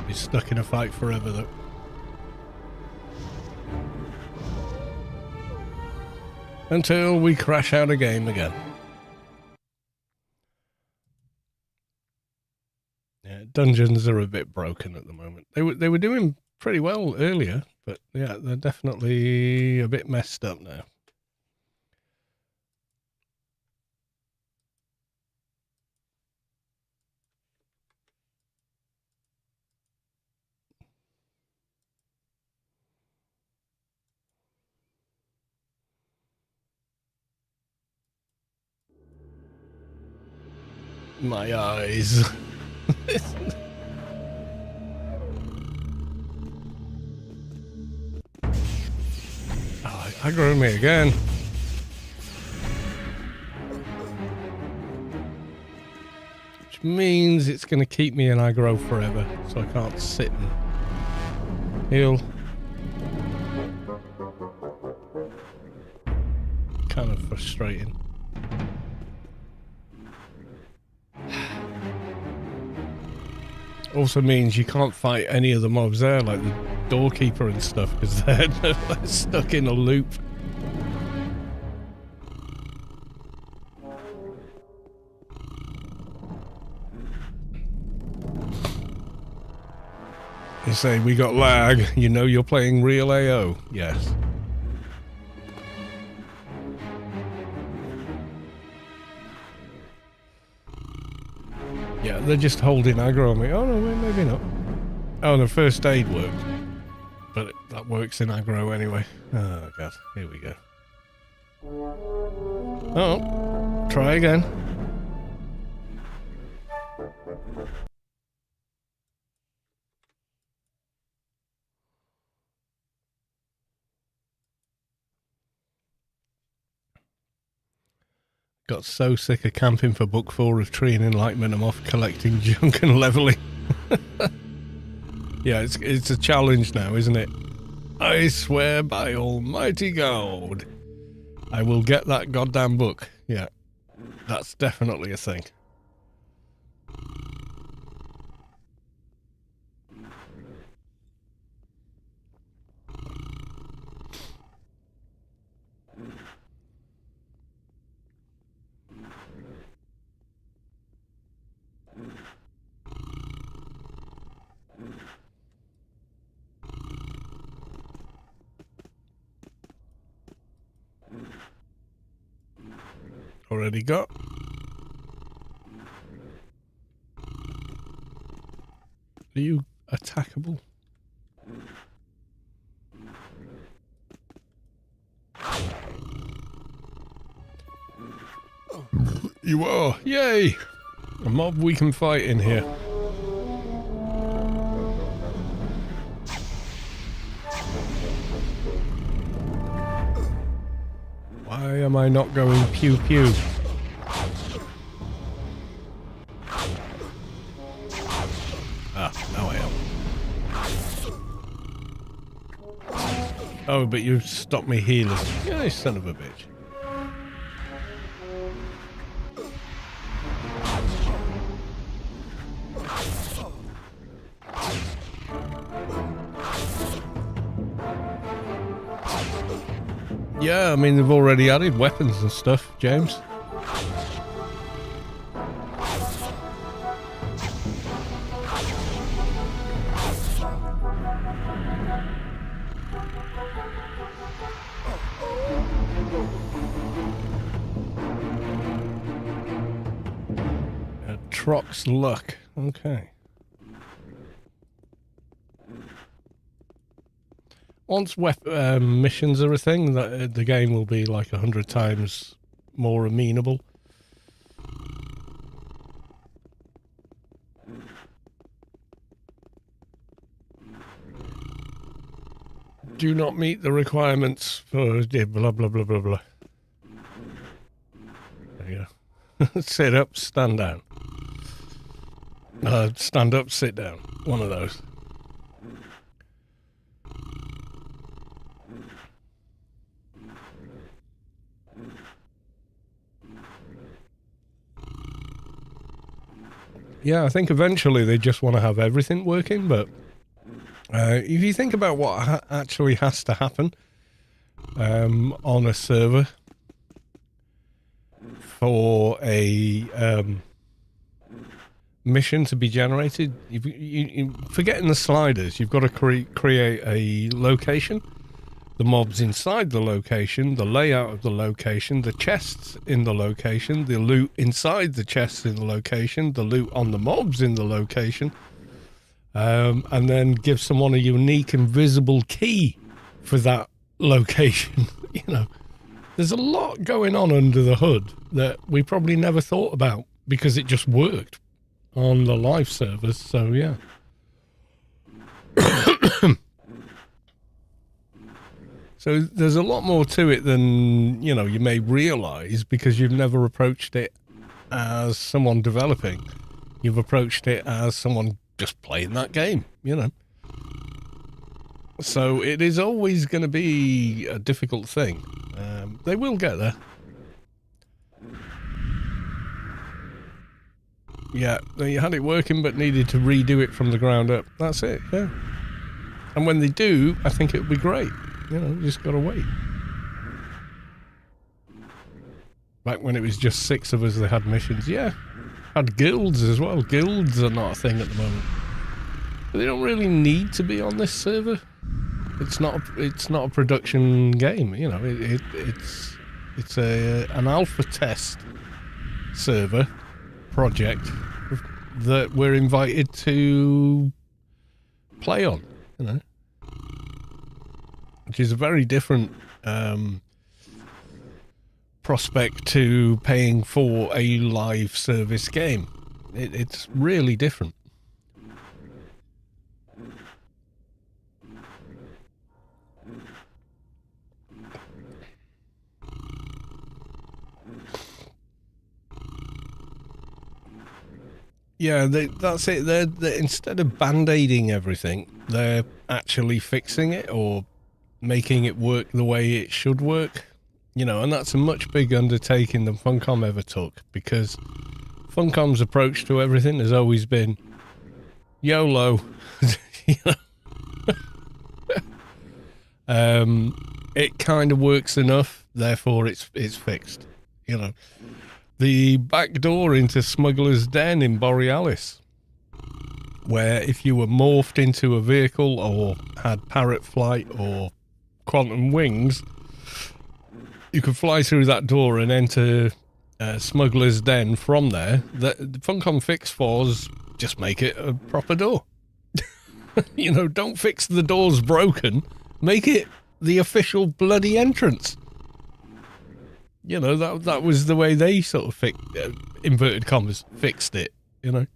He's stuck in a fight forever, though. Until we crash out a game again. Yeah, dungeons are a bit broken at the moment. They were doing pretty well earlier, but yeah, they're definitely a bit messed up now. My eyes. Oh, aggro me again. Which means it's going to keep me in aggro forever, so I can't sit and heal. Kind of frustrating. Also means you can't fight any of the mobs there, like the doorkeeper and stuff, because they're stuck in a loop. You say, we got lag, you know you're playing real AO. Yes. Yeah, they're just holding aggro on me. Oh no, maybe not. Oh, the first aid worked. But that works in aggro anyway. Oh god, here we go. Oh, try again. Got so sick of camping for book 4 of Tree and Enlightenment, I'm off collecting junk and leveling. Yeah, it's a challenge now, isn't it? I swear by almighty God, I will get that goddamn book. Yeah, that's definitely a thing. Already got. Are you attackable? You are! Yay! A mob we can fight in here. Why am I not going pew pew? Ah, now I am. Oh, but you stopped me healing. Yeah, you son of a bitch. Yeah, I mean, they've already added weapons and stuff, James. Trox luck. Okay. Once missions are a thing, the game will be like 100 times more amenable. Do not meet the requirements for blah blah blah blah blah. There you go. Sit up, stand down. Stand up, sit down. One of those. Yeah, I think eventually they just want to have everything working, but if you think about what actually has to happen on a server for a mission to be generated, you forgetting the sliders, you've got to create a location, the mobs inside the location, the layout of the location, the chests in the location, the loot inside the chests in the location, the loot on the mobs in the location, and then give someone a unique invisible key for that location. You know, there's a lot going on under the hood that we probably never thought about because it just worked on the live servers, so yeah. So there's a lot more to it than, you know, you may realize because you've never approached it as someone developing. You've approached it as someone just playing that game, you know. So it is always going to be a difficult thing. They will get there. Yeah, they had it working but needed to redo it from the ground up. That's it, yeah. And when they do, I think it'll be great. You know, you just gotta wait. Back when it was just 6 of us that had missions, yeah. Had guilds as well. Guilds are not a thing at the moment. But they don't really need to be on this server. It's not a production game, you know. It's an alpha test server project that we're invited to play on, you know. Which is a very different prospect to paying for a live service game. It's really different. Yeah, that's it. They're instead of band-aiding everything, they're actually fixing it or making it work the way it should work. You know, and that's a much bigger undertaking than Funcom ever took, because Funcom's approach to everything has always been YOLO. You know? It kind of works enough, therefore it's fixed. You know, the back door into Smuggler's Den in Borealis, where if you were morphed into a vehicle or had parrot flight or quantum wings, you could fly through that door and enter Smuggler's Den from there. The Funcom fix was just make it a proper door. You know, don't fix the doors broken, make it the official bloody entrance. You know, that was the way they sort of inverted commas, fixed it, you know.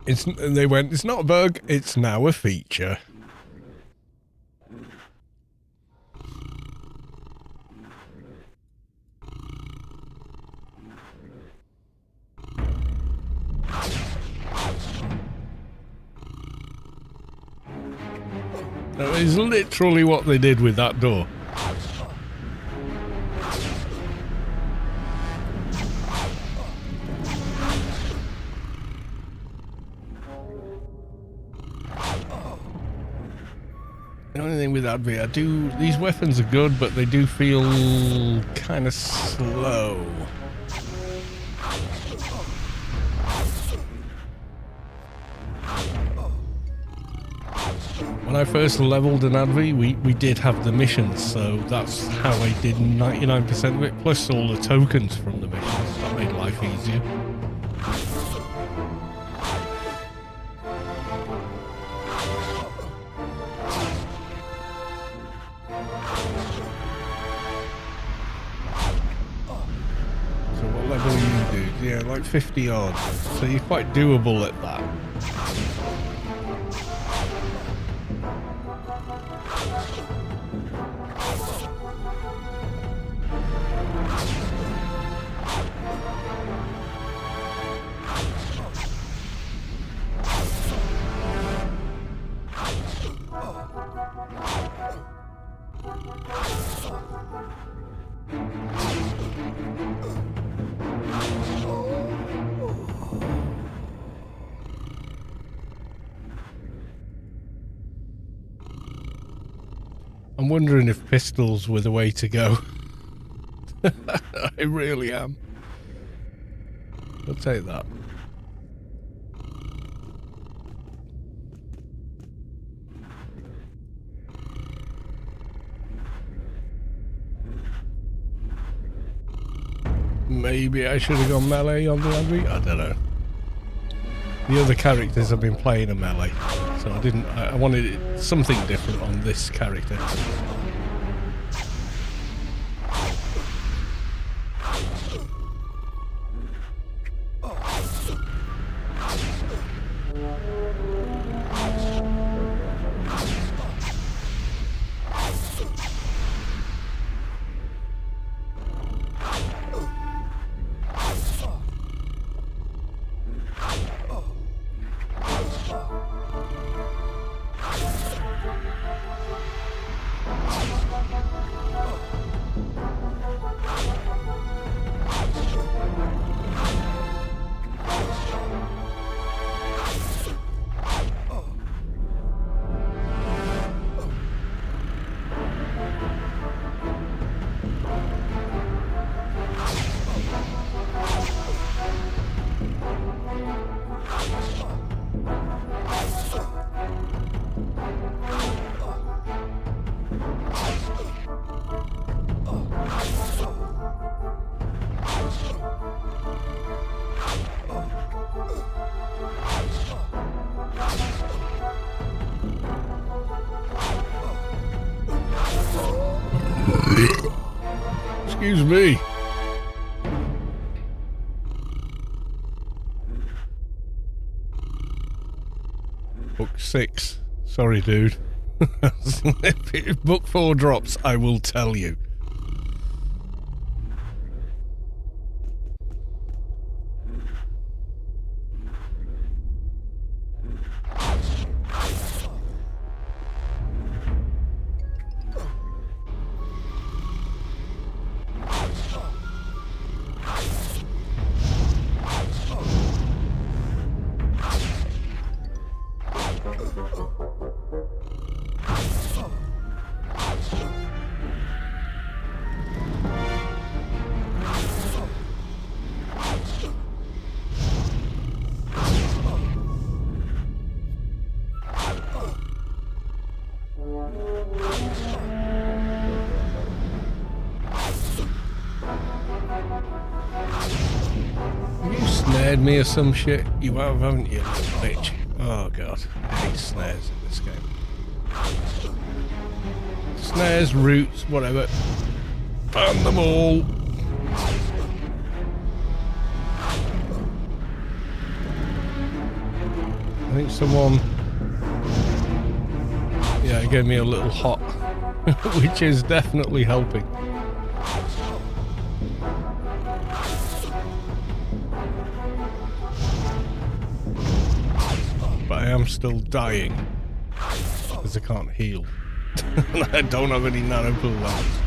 They went, it's not a bug, it's now a feature. That is literally what they did with that door. The only thing with Advi, these weapons are good, but they do feel kind of slow. When I first leveled an Advi, we did have the missions, so that's how I did 99% of it, plus all the tokens from the missions. That made life easier. Yeah, like 50 odd. So you're quite doable at that. I'm wondering if pistols were the way to go. I really am. I'll take that. Maybe I should have gone melee on the Advi? I don't know. The other characters have been playing a melee, so I wanted something different on this character. Excuse me. Book 6. Sorry, dude. If Book 4 drops, I will tell you. snared me or some shit? You have, haven't you, little bitch? Oh god, I hate snares in this game. Snares, roots, whatever. Ban them all. I think someone... Yeah, it gave me a little hot, which is definitely helping. But I am still dying because I can't heal. I don't have any nanopool left.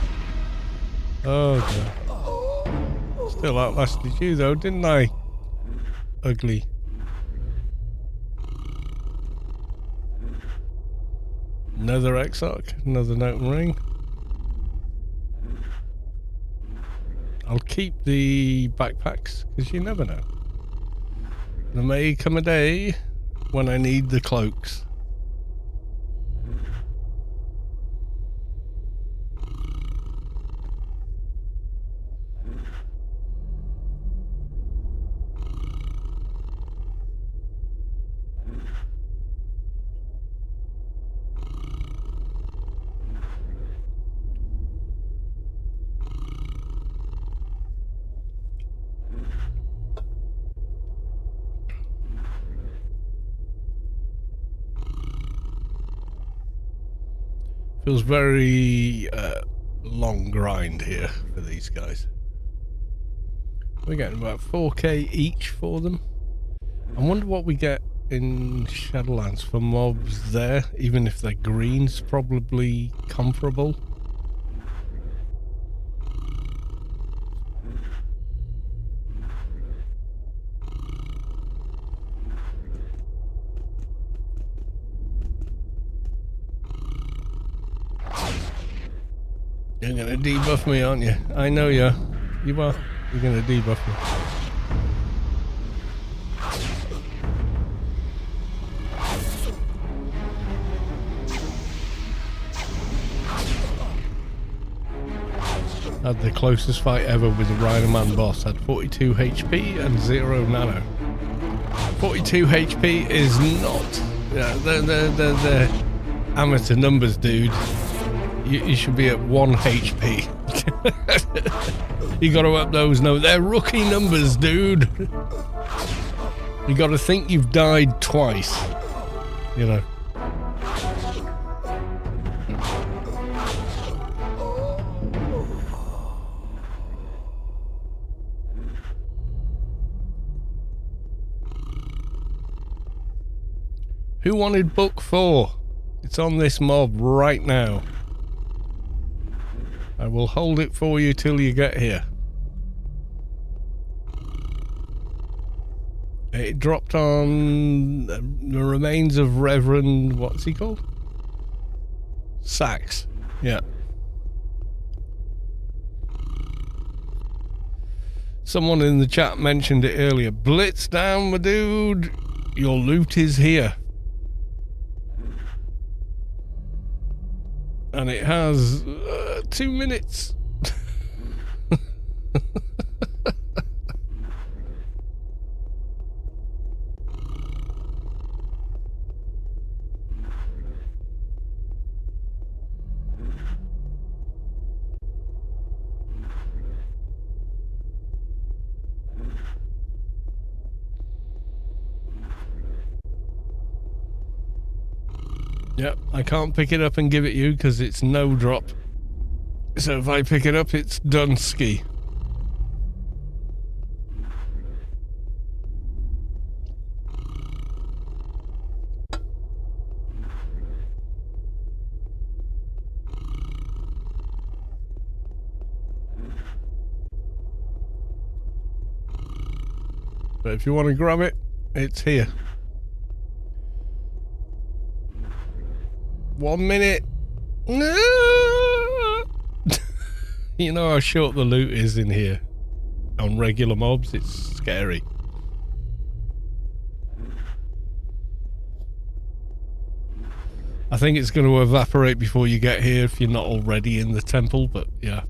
Oh god. Still outlasted you though, didn't I? Ugly. Another Exarch, another note and ring. I'll keep the backpacks because you never know. There may come a day when I need the cloaks. Feels very long grind here for these guys. We're getting about 4k each for them. I wonder what we get in Shadowlands for mobs there, even if they're green's probably comparable. You're gonna debuff me, aren't you? I know you are. You are. You're gonna debuff me. Had the closest fight ever with the Riderman boss. Had 42 HP and 0 nano. 42 HP is not... Yeah, they're amateur numbers, dude. You should be at 1 HP. You gotta up those. No, they're rookie numbers, dude. You gotta think you've died twice. You know. Who wanted book 4? It's on this mob right now. I will hold it for you till you get here. It dropped on the remains of Reverend... What's he called? Sachs. Yeah. Someone in the chat mentioned it earlier. Blitz down, my dude. Your loot is here. And it has 2 minutes. Yep, I can't pick it up and give it you because it's no drop. So if I pick it up, it's done ski. But if you want to grab it, it's here. 1 minute. No. You know how short the loot is in here. On regular mobs, it's scary. I think it's going to evaporate before you get here if you're not already in the temple, but yeah.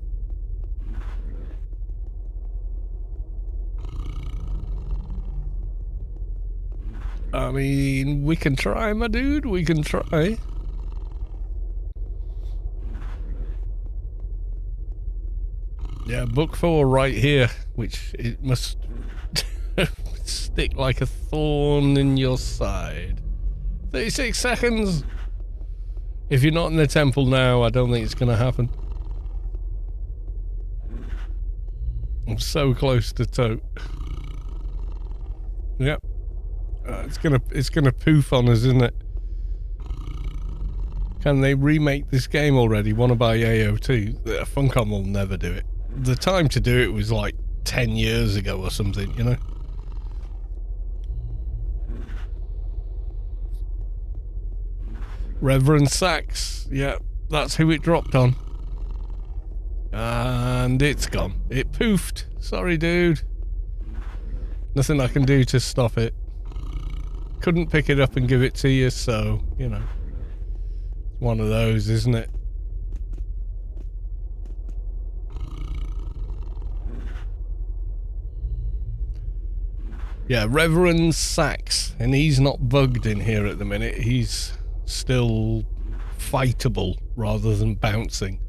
I mean, we can try, my dude. We can try. Yeah, book 4 right here, which it must stick like a thorn in your side. 36 seconds. If you're not in the temple now, I don't think it's going to happen. I'm so close to Tote. Yep. It's gonna poof on us, isn't it? Can they remake this game already? Wanna buy AO2? Funcom will never do it. The time to do it was like 10 years ago or something, you know? Reverend Sachs. Yeah, that's who it dropped on. And it's gone. It poofed. Sorry, dude. Nothing I can do to stop it. Couldn't pick it up and give it to you, so, you know. It's one of those, isn't it? Yeah, Reverend Sachs. And he's not bugged in here at the minute. He's still fightable rather than bouncing.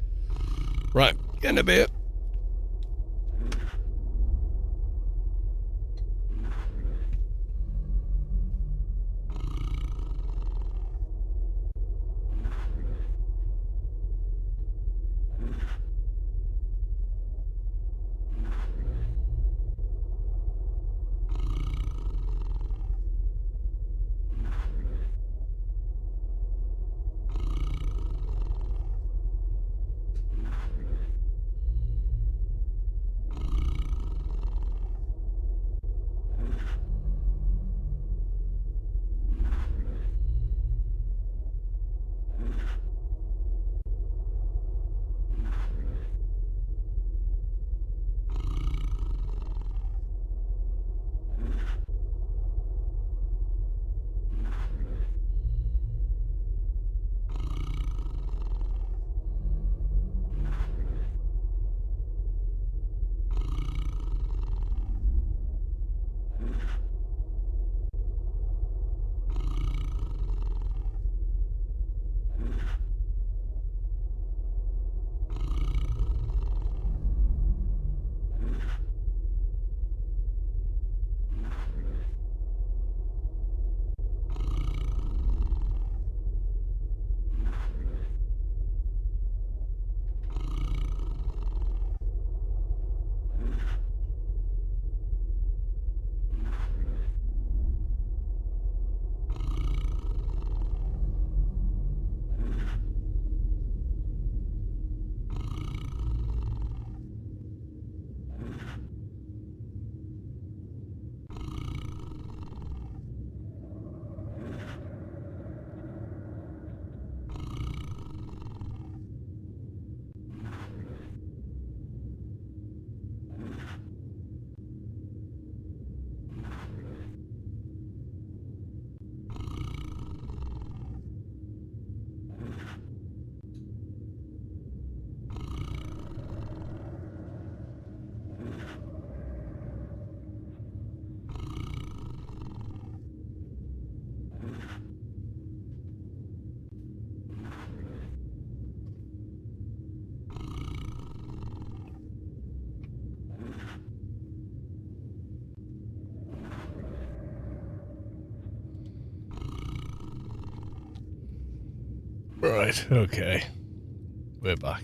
Right, in a bit. Right, okay. We're back.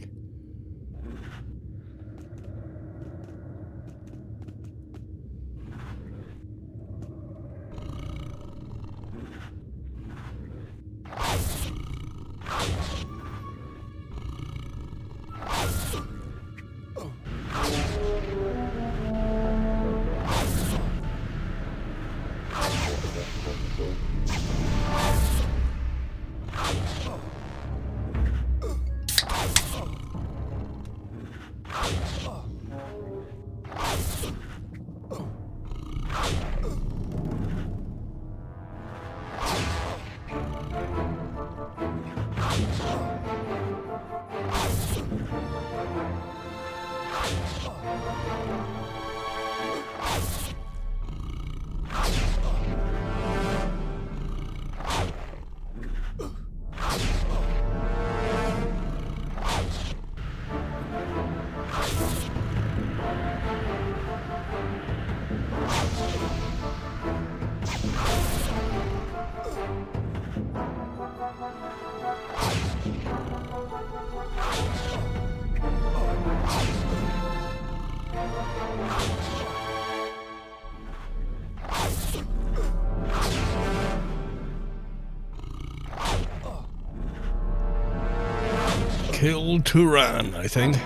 Kill Turan, I think.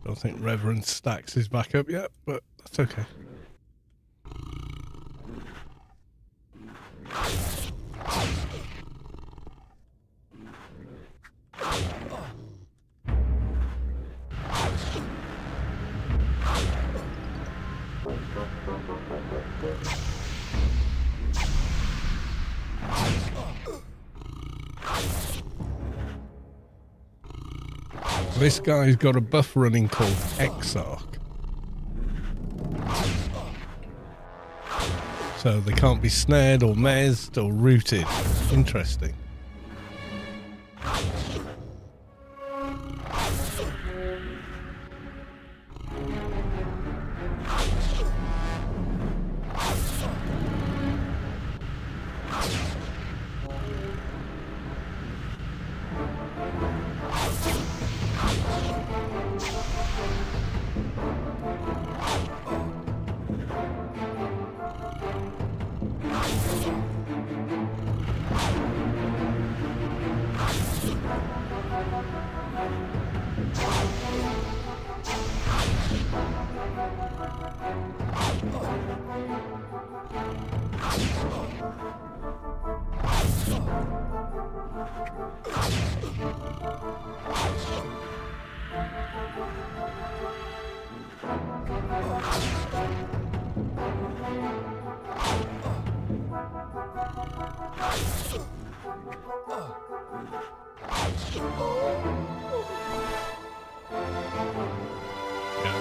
Don't think Reverend Stacks is back up yet, but that's okay. This guy's got a buff running called Exarch. So they can't be snared or mezzed or rooted. Interesting.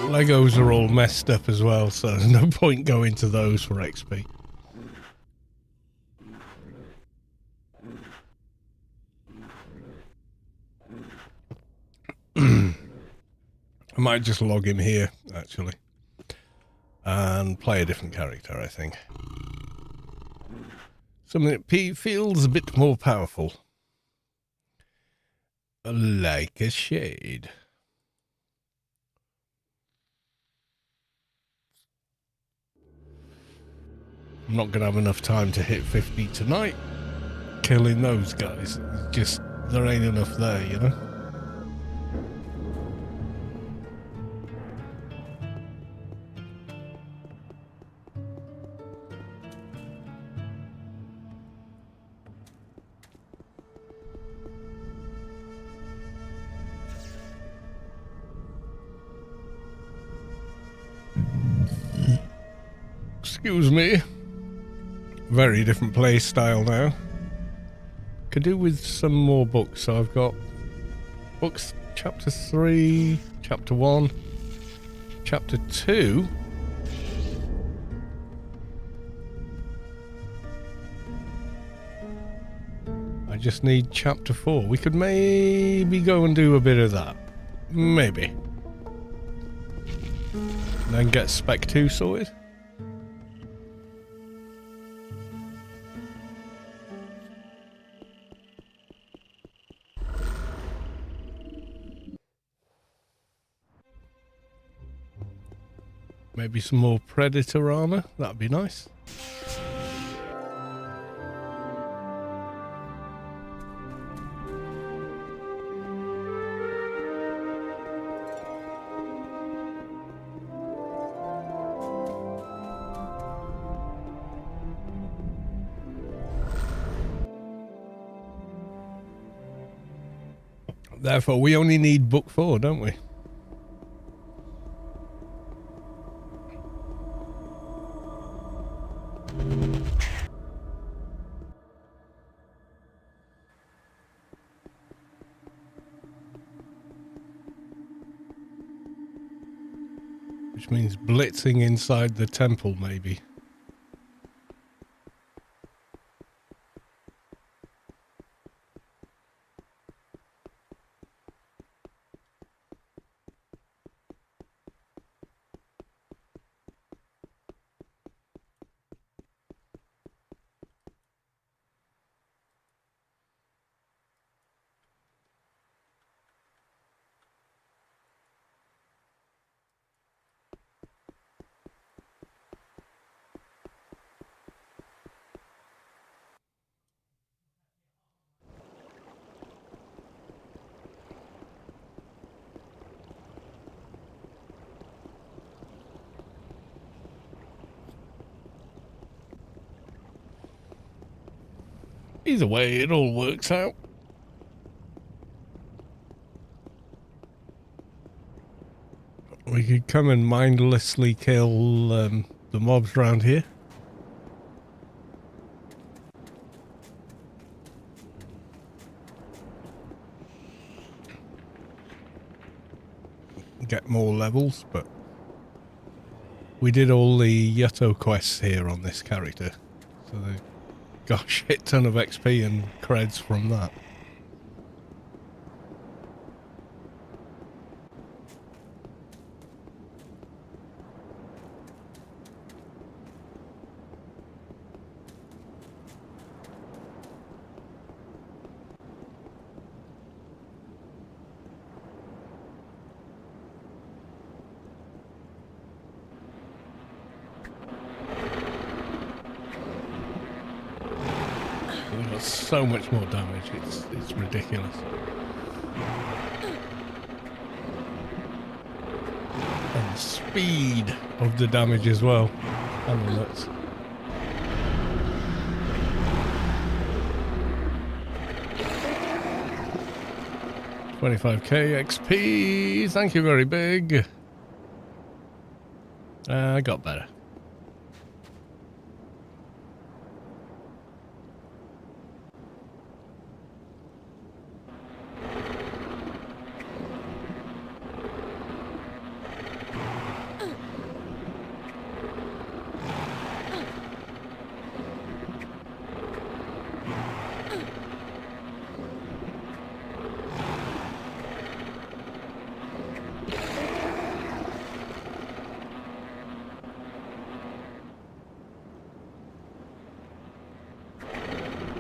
Legos are all messed up as well, so there's no point going to those for XP. I might just log him here, actually, and play a different character, I think. Something that feels a bit more powerful. Like a shade. I'm not going to have enough time to hit 50 tonight. Killing those guys. It's just, there ain't enough there, you know? Excuse me. Very different play style now. Could do with some more books. So I've got books chapter 3, chapter 1, chapter 2. I just need chapter 4. We could maybe go and do a bit of that. Maybe. Then get Spec 2 sorted. Maybe some more Predator armor. That'd be nice. Therefore, we only need book 4, don't we? Which means blitzing inside the temple, maybe. Either way, it all works out. We could come and mindlessly kill the mobs around here. Get more levels, but we did all the Yutto quests here on this character, so they got a shit ton of XP and creds from that. They've got so much more damage, it's ridiculous. And the speed of the damage as well. I'm nuts. $25k XP, thank you very big. I got better.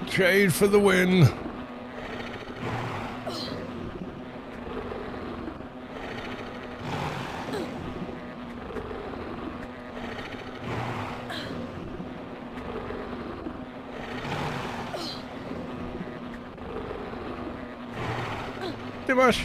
Trade for the win. Dimash.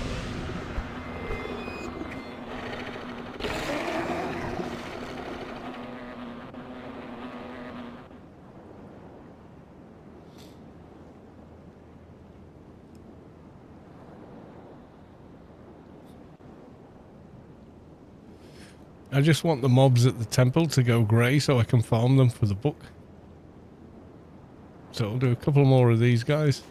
I just want the mobs at the temple to go grey so I can farm them for the book. So I'll do a couple more of these guys.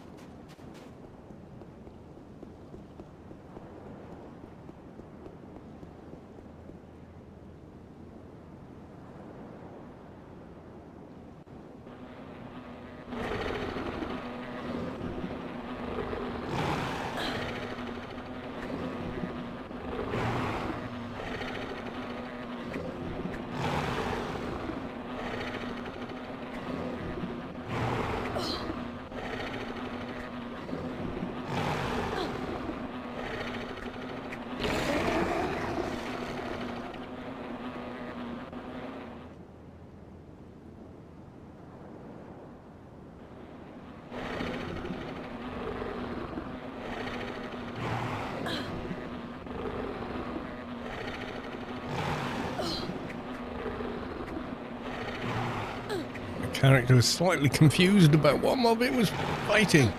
Character was slightly confused about what mob it was fighting.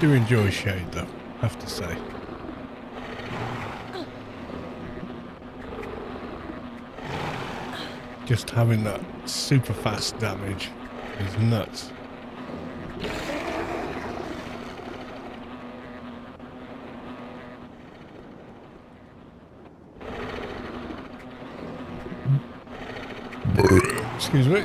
Do enjoy Shade though, have to say. Just having that super fast damage is nuts. Excuse me.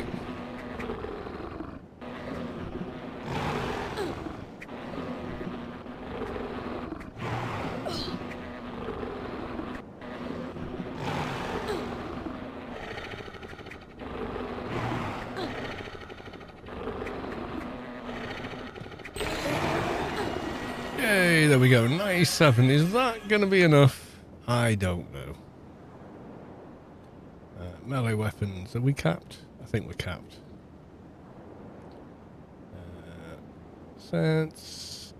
Yay, there we go. 97. Is that going to be enough? I don't know. Melee weapons. Are we capped? I think we're capped. Sense.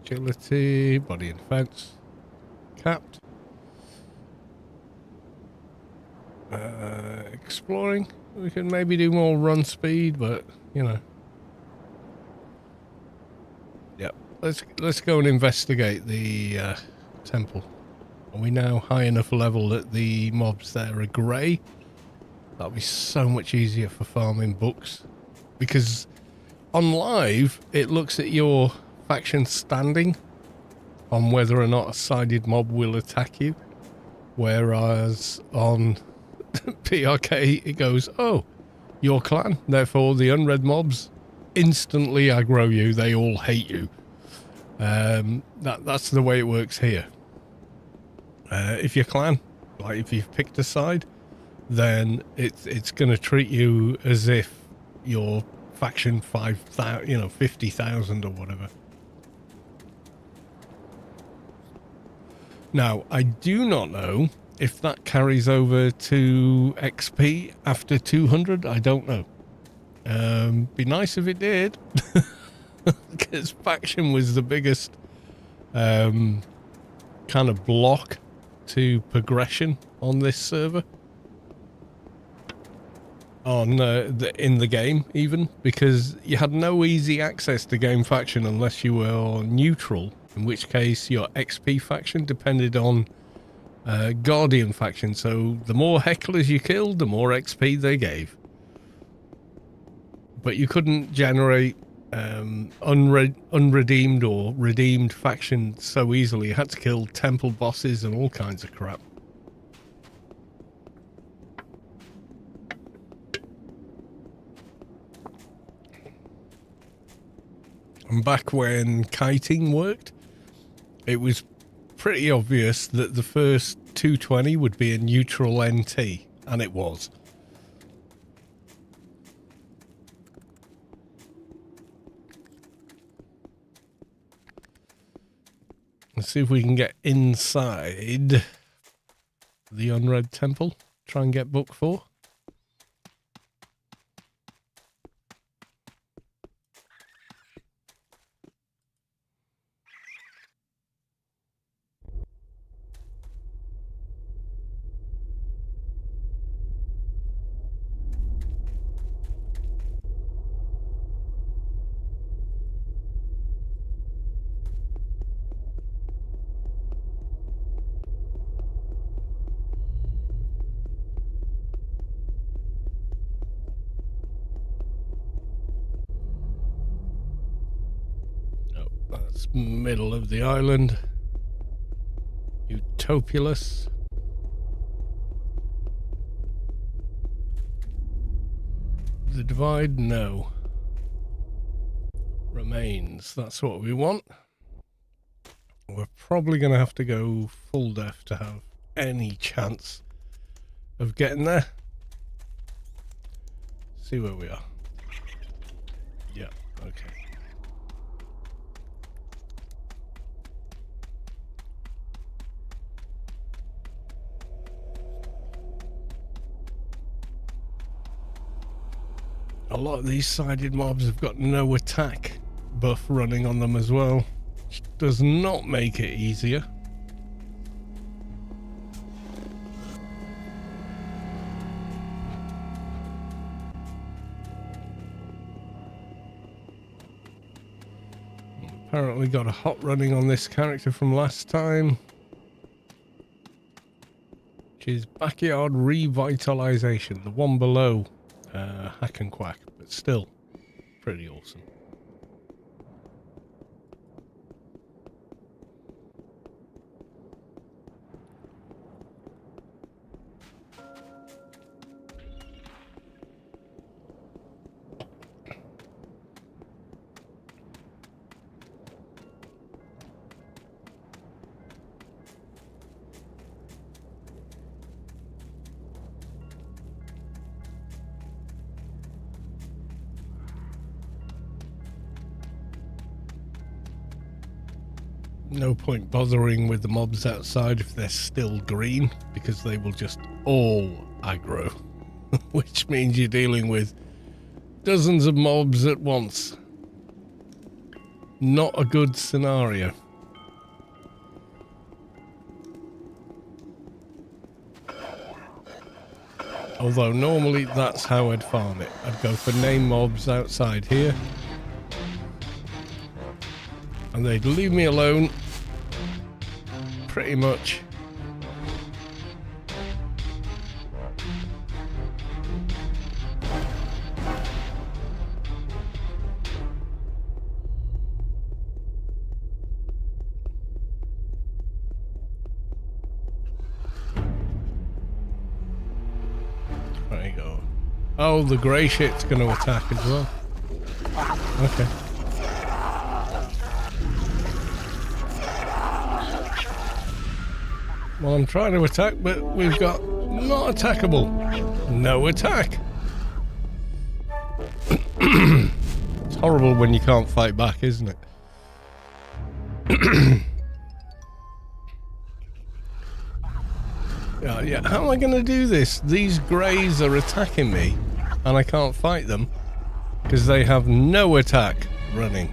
Agility. Body and defense. Capped. Exploring. We can maybe do more run speed, but, you know. Yep. Let's go and investigate the temple. Are we now high enough level that the mobs there are grey? That'll be so much easier for farming books. Because on live, it looks at your faction standing on whether or not a sided mob will attack you. Whereas on PRK, it goes, oh, your clan. Therefore, the unread mobs instantly aggro you. They all hate you. That's the way it works here. If your clan, like if you've picked a side, then it's going to treat you as if you're faction 5,000, you know, 50,000 or whatever. Now, I do not know if that carries over to XP after 200. I don't know. Be nice if it did, because faction was the biggest kind of block to progression on this server. On in the game, even, because you had no easy access to game faction unless you were neutral, in which case your XP faction depended on Guardian faction. So the more hecklers you killed, the more XP they gave. But you couldn't generate unredeemed or redeemed factions so easily. You had to kill temple bosses and all kinds of crap. And back when kiting worked, it was pretty obvious that the first 220 would be a neutral NT, and it was. Let's see if we can get inside the unread temple. Try and get book 4. That's middle of the island. Utopulus. The divide? No. Remains. That's what we want. We're probably going to have to go full def to have any chance of getting there. See where we are. Yeah, okay. A lot of these sided mobs have got no attack buff running on them as well, which does not make it easier. Apparently got a hot running on this character from last time, which is Backyard Revitalization, the one below Hack and Quack, but still pretty awesome. No point bothering with the mobs outside if they're still green, because they will just all aggro, which means you're dealing with dozens of mobs at once. Not a good scenario. Although normally that's how I'd farm it. I'd go for name mobs outside here. And they'd leave me alone. Pretty much. There you go. Oh, the grey shit's going to attack as well. Okay. Well, I'm trying to attack, but we've got not attackable. No attack. It's horrible when you can't fight back, isn't it? Yeah, how am I going to do this? These greys are attacking me, and I can't fight them because they have no attack running.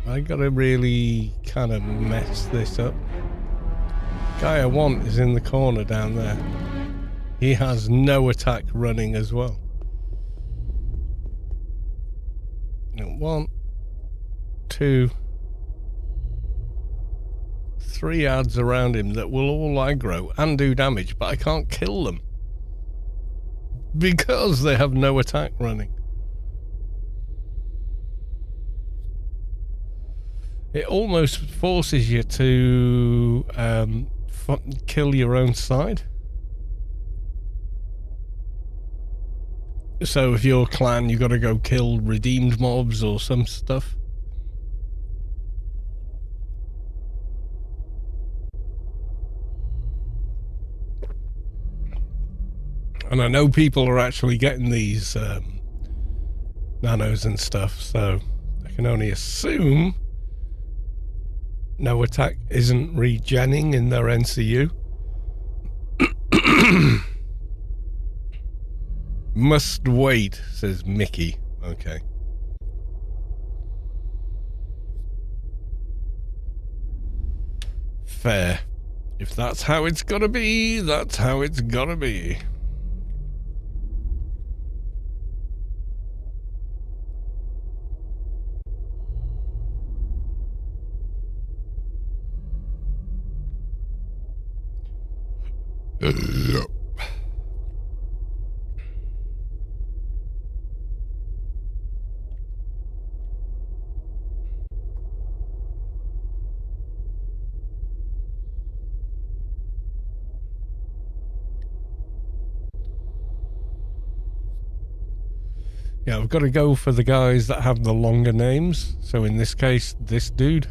I gotta really kind of mess this up. Guy I want is in the corner down there. He has no attack running as well. 1, 2, 3 ads around him that will all aggro and do damage, but I can't kill them because they have no attack running. It almost forces you to kill your own side. So if you're clan, you got to go kill redeemed mobs or some stuff. And I know people are actually getting these nanos and stuff, so I can only assume no attack isn't regenning in their NCU. Must wait, says Mickey. Okay. Fair. If that's how it's gotta be, that's how it's gotta be. Yeah, I've got to go for the guys that have the longer names. So in this case, this dude,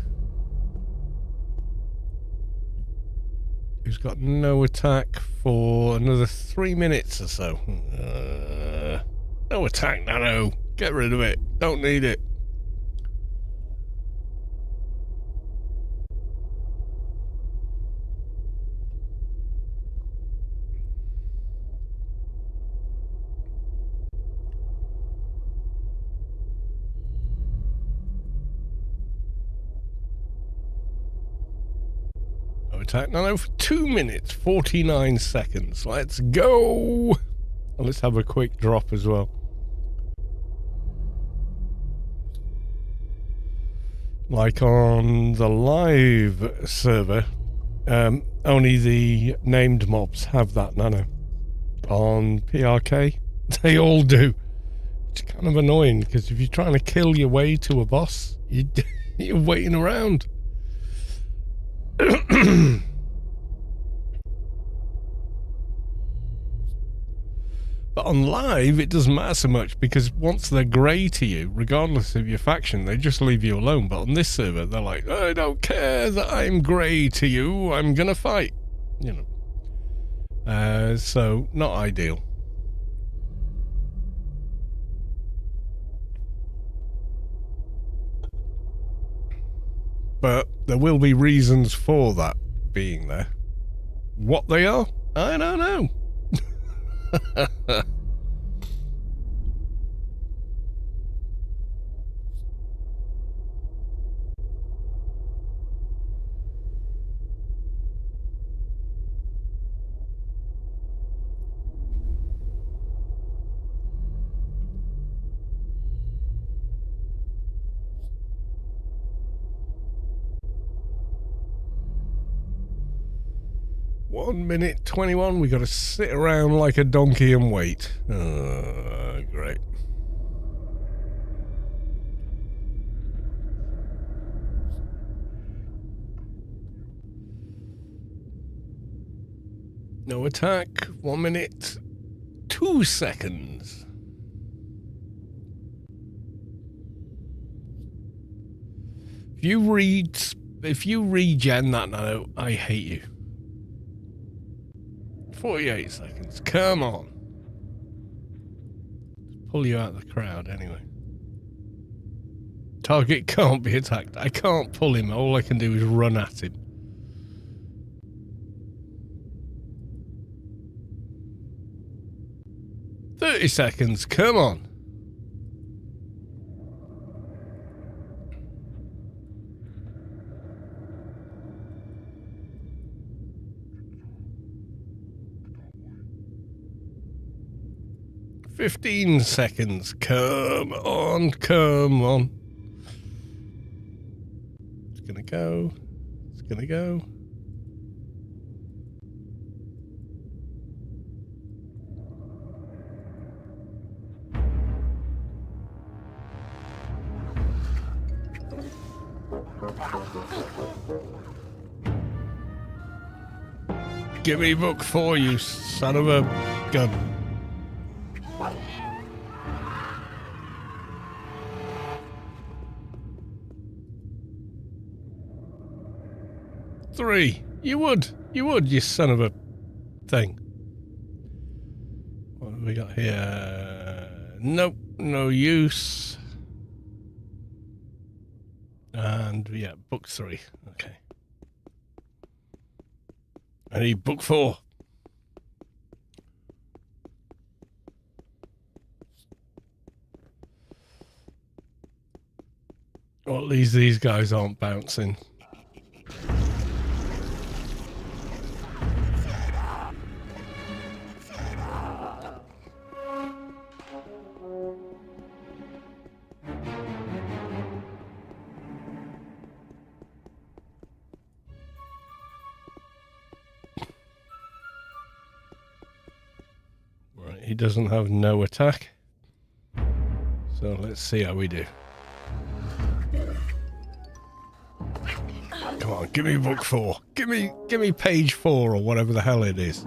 who's got no attack for another 3 minutes or so. No attack, Nano. Get rid of it. Don't need it. Attack Nano for 2 minutes 49 seconds. Let's go. And let's have a quick drop as well. Like on the live server, only the named mobs have that Nano. On PRK, they all do. It's kind of annoying because if you're trying to kill your way to a boss, you're waiting around. But on live, it doesn't matter so much because once they're grey to you, regardless of your faction, they just leave you alone. But on this server, they're like, I don't care that I'm grey to you, I'm gonna fight. You know. So, not ideal. But there will be reasons for that being there. What they are, I don't know. 1 minute 21. We got to sit around like a donkey and wait. Great. No attack. 1 minute 2 seconds. If you regen that nano, I hate you. 48 seconds. Come on. Pull you out of the crowd anyway. Target can't be attacked. I can't pull him. All I can do is run at him. "30 seconds. Come on." "15 seconds. Come on, come on. It's gonna go. It's gonna go. Give me book 4, you son of a gun. Three. You would, you son of a thing. What have we got here? Nope, no use. And yeah, book 3. Okay. I need book 4. Well, at least these guys aren't bouncing. He doesn't have no attack. So let's see how we do. Come on, give me book 4. Give me page 4 or whatever the hell it is.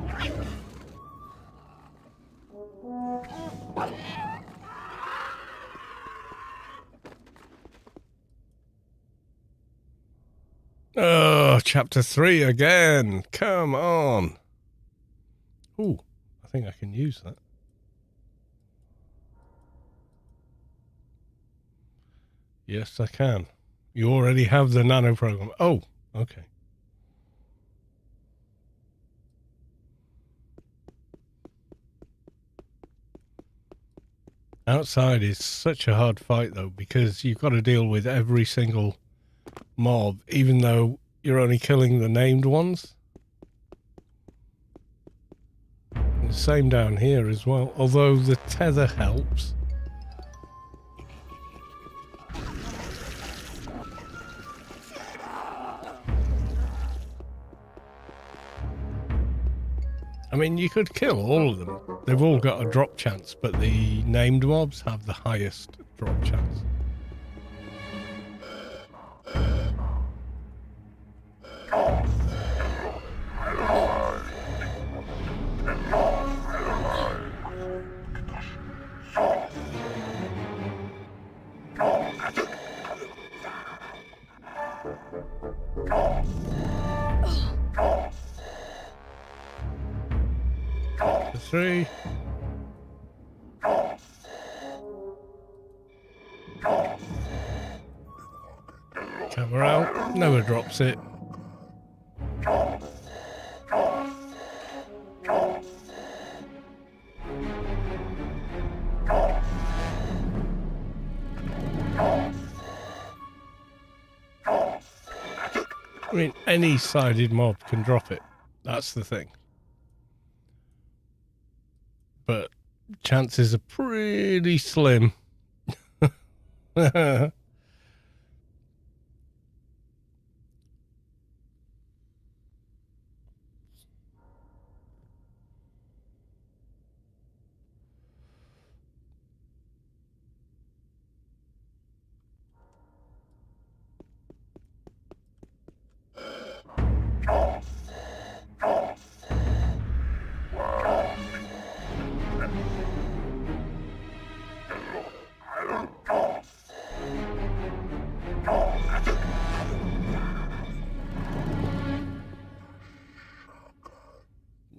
Oh, chapter 3 again. Come on. Ooh, I think I can use that. Yes, I can. You already have the nano program. Oh, okay. Outside is such a hard fight, though, because you've got to deal with every single mob, even though you're only killing the named ones. And the same down here as well, although the tether helps. I mean, you could kill all of them. They've all got a drop chance, but the named mobs have the highest drop chance. Three. Camera out. No drops it. I mean, any sided mob can drop it. That's the thing. But chances are pretty slim.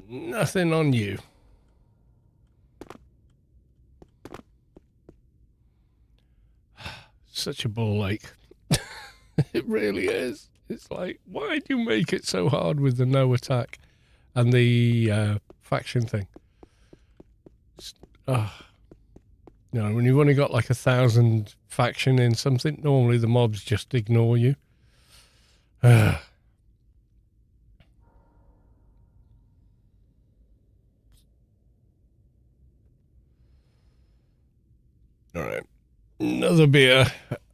Nothing on you. Such a ball ache. It really is. It's like, why do you make it so hard with the no attack and the faction thing? You know, when you've only got like 1,000 faction in something, normally the mobs just ignore you. All right, another beer,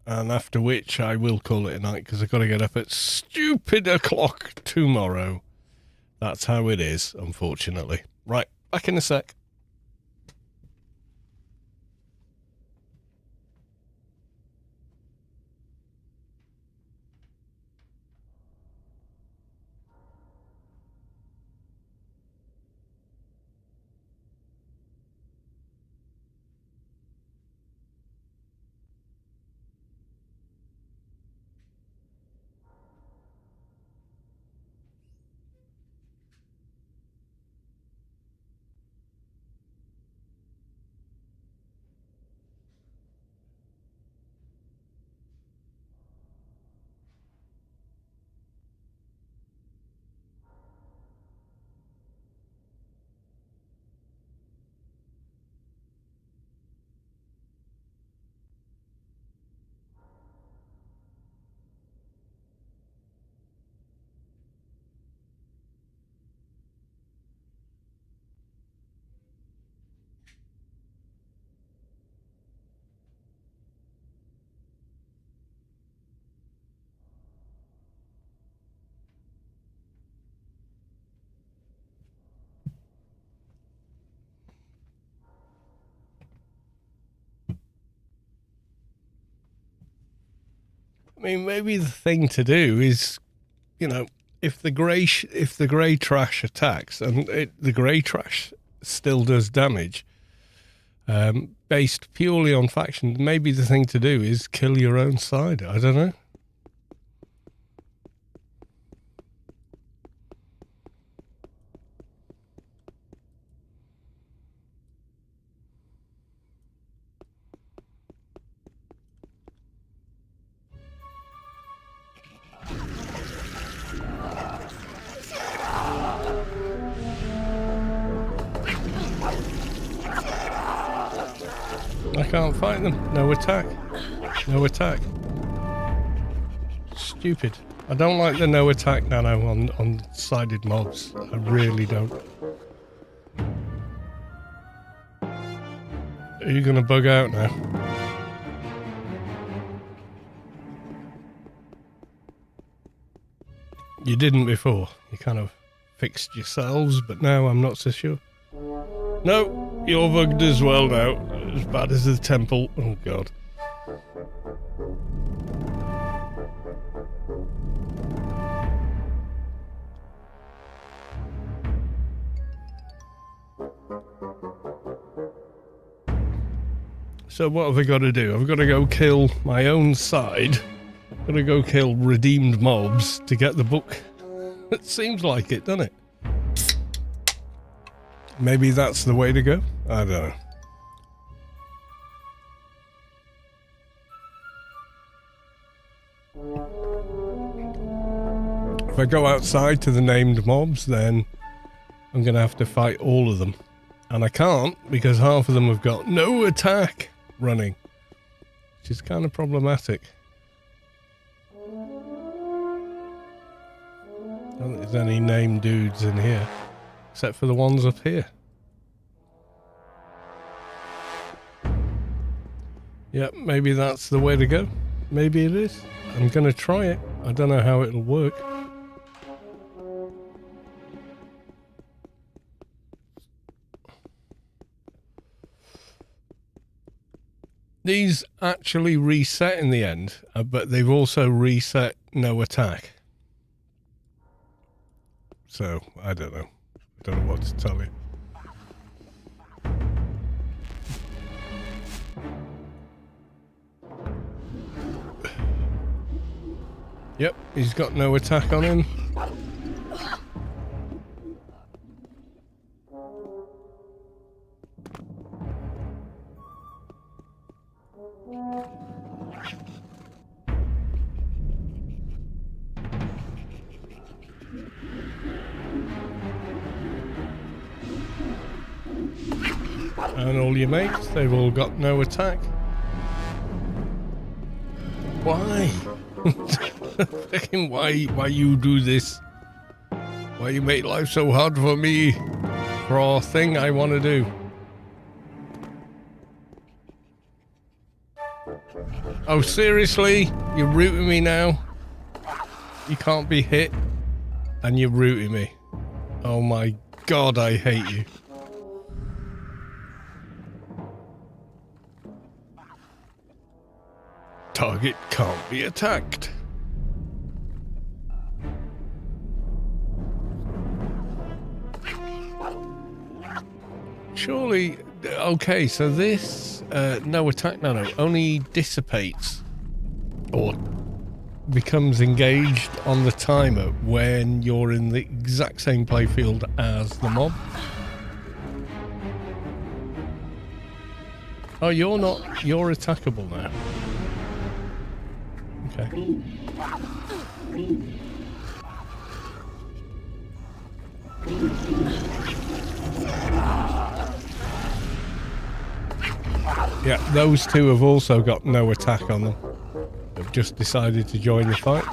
and after which I will call it a night because I've got to get up at stupid o'clock tomorrow. That's how it is, unfortunately. Right, back in a sec. I mean, maybe the thing to do is, you know, if the grey trash attacks and the grey trash still does damage, based purely on faction, maybe the thing to do is kill your own side. I don't know. I can't fight them. No attack. No attack. Stupid. I don't like the no attack nano on sided mobs. I really don't. Are you gonna bug out now? You didn't before. You kind of fixed yourselves, but now I'm not so sure. No, you're bugged as well now. As bad as the temple. Oh, God. So what have I got to do? I've got to go kill my own side. I've got to go kill redeemed mobs to get the book. It seems like it, doesn't it? Maybe that's the way to go? I don't know. If I go outside to the named mobs, then I'm going to have to fight all of them. And I can't because half of them have got no attack running, which is kind of problematic. I don't think there's any named dudes in here, except for the ones up here. Yep, maybe that's the way to go. Maybe it is. I'm going to try it. I don't know how it'll work. These actually reset in the end, but they've also reset no attack. So, I don't know. I don't know what to tell you. Yep, he's got no attack on him. And all your mates, they've all got no attack. Why? Why you do this? Why you make life so hard for me? For a thing I want to do. Oh, seriously? You're rooting me now? You can't be hit, and you're rooting me. Oh my god, I hate you. Target can't be attacked. Surely, okay, so this no attack nano only dissipates or becomes engaged on the timer when you're in the exact same playfield as the mob. Oh, you're not, you're attackable now. Okay. Yeah, those two have also got no attack on them. They've just decided to join the fight.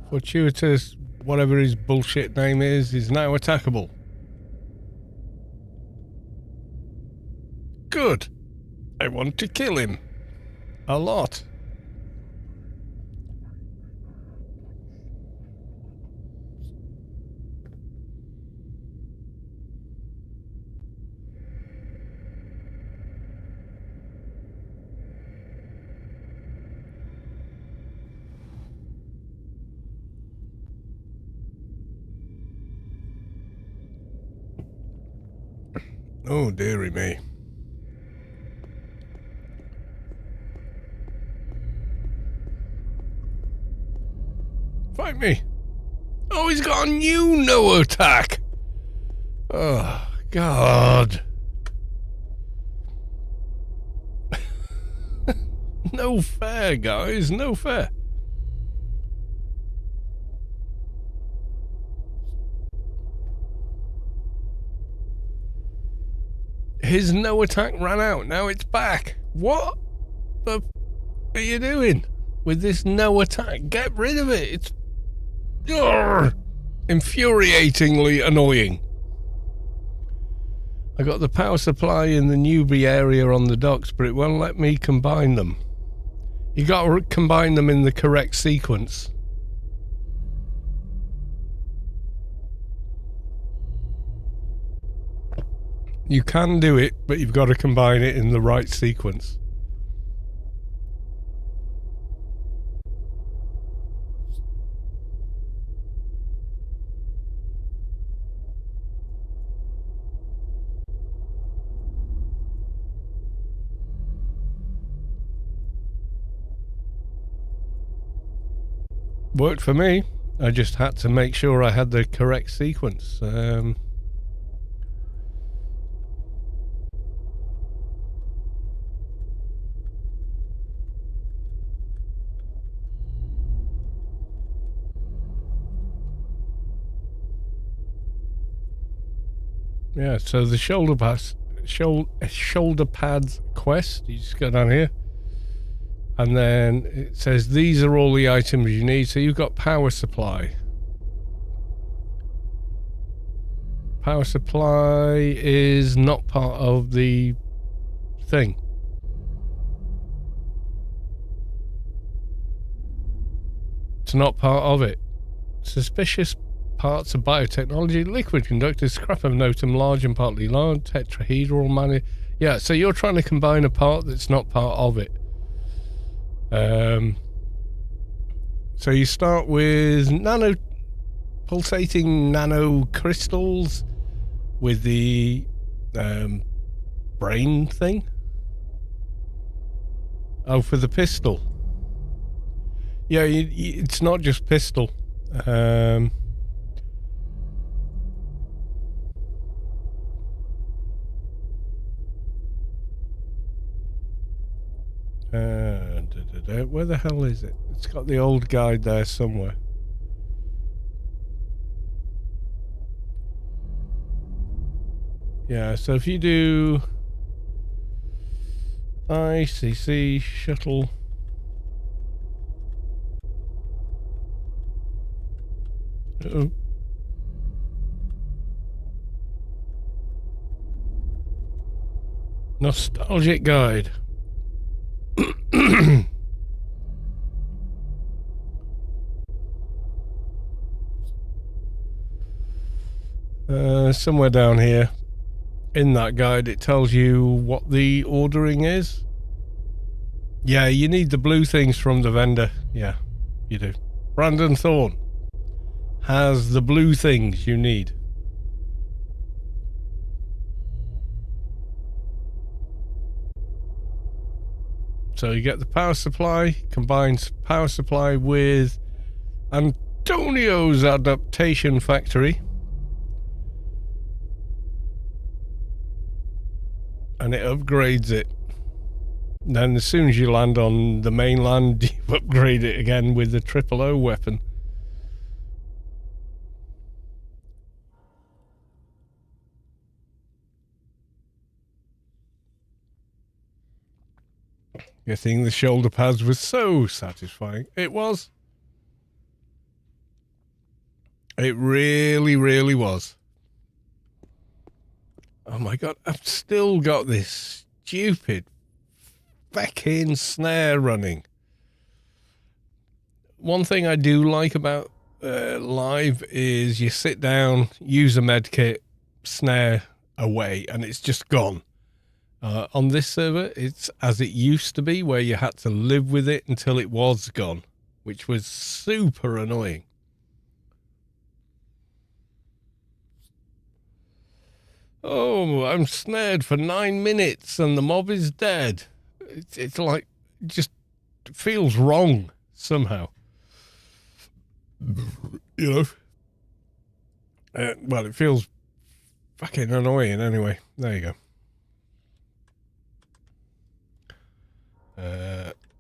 Fortuitous, whatever his bullshit name is now attackable. Good. I want to kill him. A lot. Oh, dearie me. Fight me. Oh, he's got a new no attack. Oh, God. No fair, guys. No fair. His no attack ran out. Now it's back. What the f are you doing with this no attack? Get rid of it. It's infuriatingly annoying. I got the power supply in the newbie area on the docks, but it won't let me combine them. You got to combine them in the correct sequence. You can do it, but you've got to combine it in the right sequence. Worked for me. I just had to make sure I had the correct sequence. Yeah, so the shoulder pads quest, you just go down here. And then it says these are all the items you need. So you've got power supply. Power supply is not part of the thing. It's not part of it. Suspicious parts of biotechnology, liquid conductors, scrap of notum, large and partly large, tetrahedral mani. Yeah, so you're trying to combine a part that's not part of it. So you start with pulsating nano crystals with the brain thing. Oh, for the pistol. Yeah, it's not just pistol. Where the hell is it? It's got the old guide there somewhere. Yeah, so if you do ICC shuttle. Uh-oh. Nostalgic guide. Somewhere down here in that guide it tells you what the ordering is. Yeah, you need the blue things from the vendor. Yeah, you do. Brandon Thorne has the blue things you need. So you get the power supply, combines power supply with Antonio's adaptation factory. And it upgrades it. Then as soon as you land on the mainland, you upgrade it again with the 000 weapon. Getting the shoulder pads was so satisfying. It was. It really, really was. Oh my god, I've still got this stupid fucking snare running. One thing I do like about live is you sit down, use a med kit, snare away, and it's just gone. On this server, it's as it used to be, where you had to live with it until it was gone, which was super annoying. Oh, I'm snared for 9 minutes and the mob is dead. It's like, just feels wrong somehow. You know? Well, it feels fucking annoying anyway. There you go.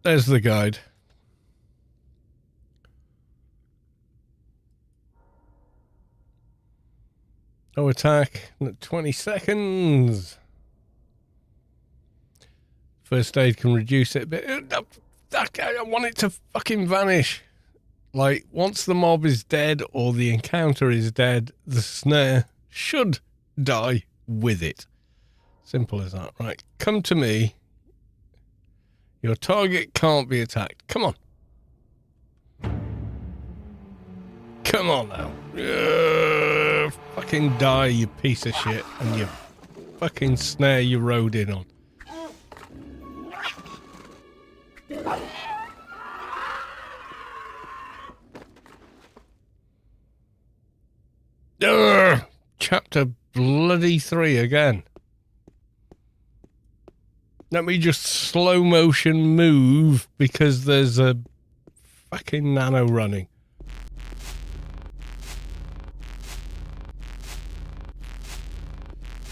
There's the guide. No attack, 20 seconds. First aid can reduce it a bit. I want it to fucking vanish. Like, once the mob is dead or the encounter is dead, the snare should die with it. Simple as that. Right, come to me. Your target can't be attacked. Come on. Come on now. Fucking die, you piece of shit. And you fucking snare you rode in on. Chapter bloody 3 again. Let me just slow motion move because there's a fucking nano running.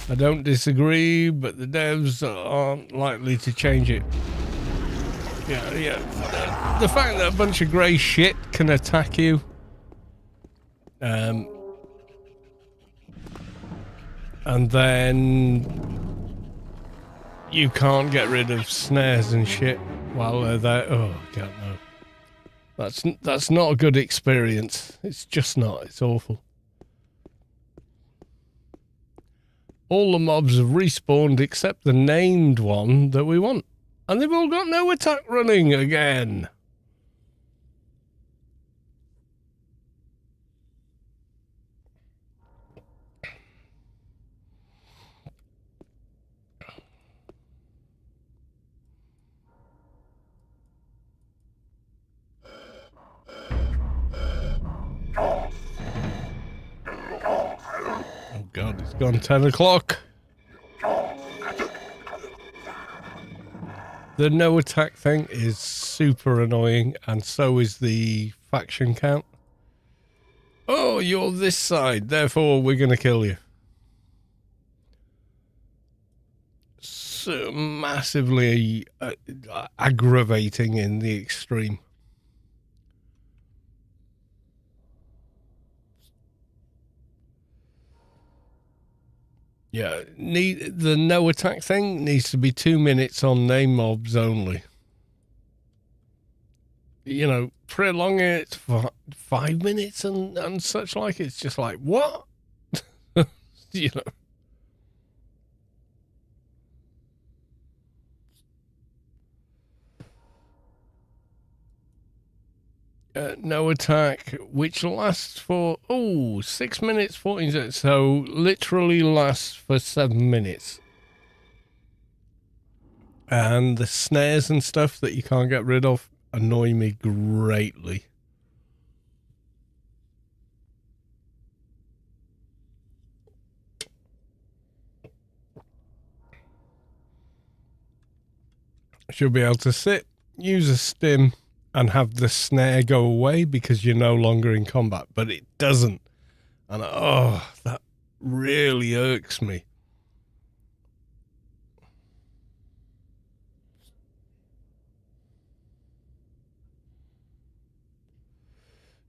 I don't disagree, but the devs aren't likely to change it. Yeah. The fact that a bunch of grey shit can attack you, and then you can't get rid of snares and shit while they're there. Oh god, no. That's not a good experience. It's just not. It's awful. All the mobs have respawned except the named one that we want. And they've all got no attack running again. Oh god, it's gone 10 o'clock. The no attack thing is super annoying, and so is the faction count. Oh, you're this side, therefore we're going to kill you. So massively aggravating in the extreme. Yeah, the no attack thing needs to be 2 minutes on name mobs only. You know, prolong it for 5 minutes and such like. It's just like, what? You know. No attack, which lasts for 6 minutes 14 seconds. So literally lasts for 7 minutes. And the snares and stuff that you can't get rid of annoy me greatly. Should be able to sit, use a stim, and have the snare go away because you're no longer in combat, but it doesn't. And that really irks me.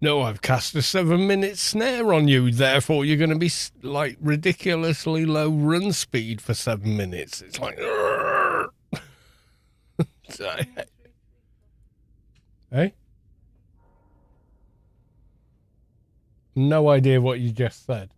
No, I've cast a 7-minute snare on you, therefore you're going to be like ridiculously low run speed for 7 minutes. It's like, hey? No idea what you just said.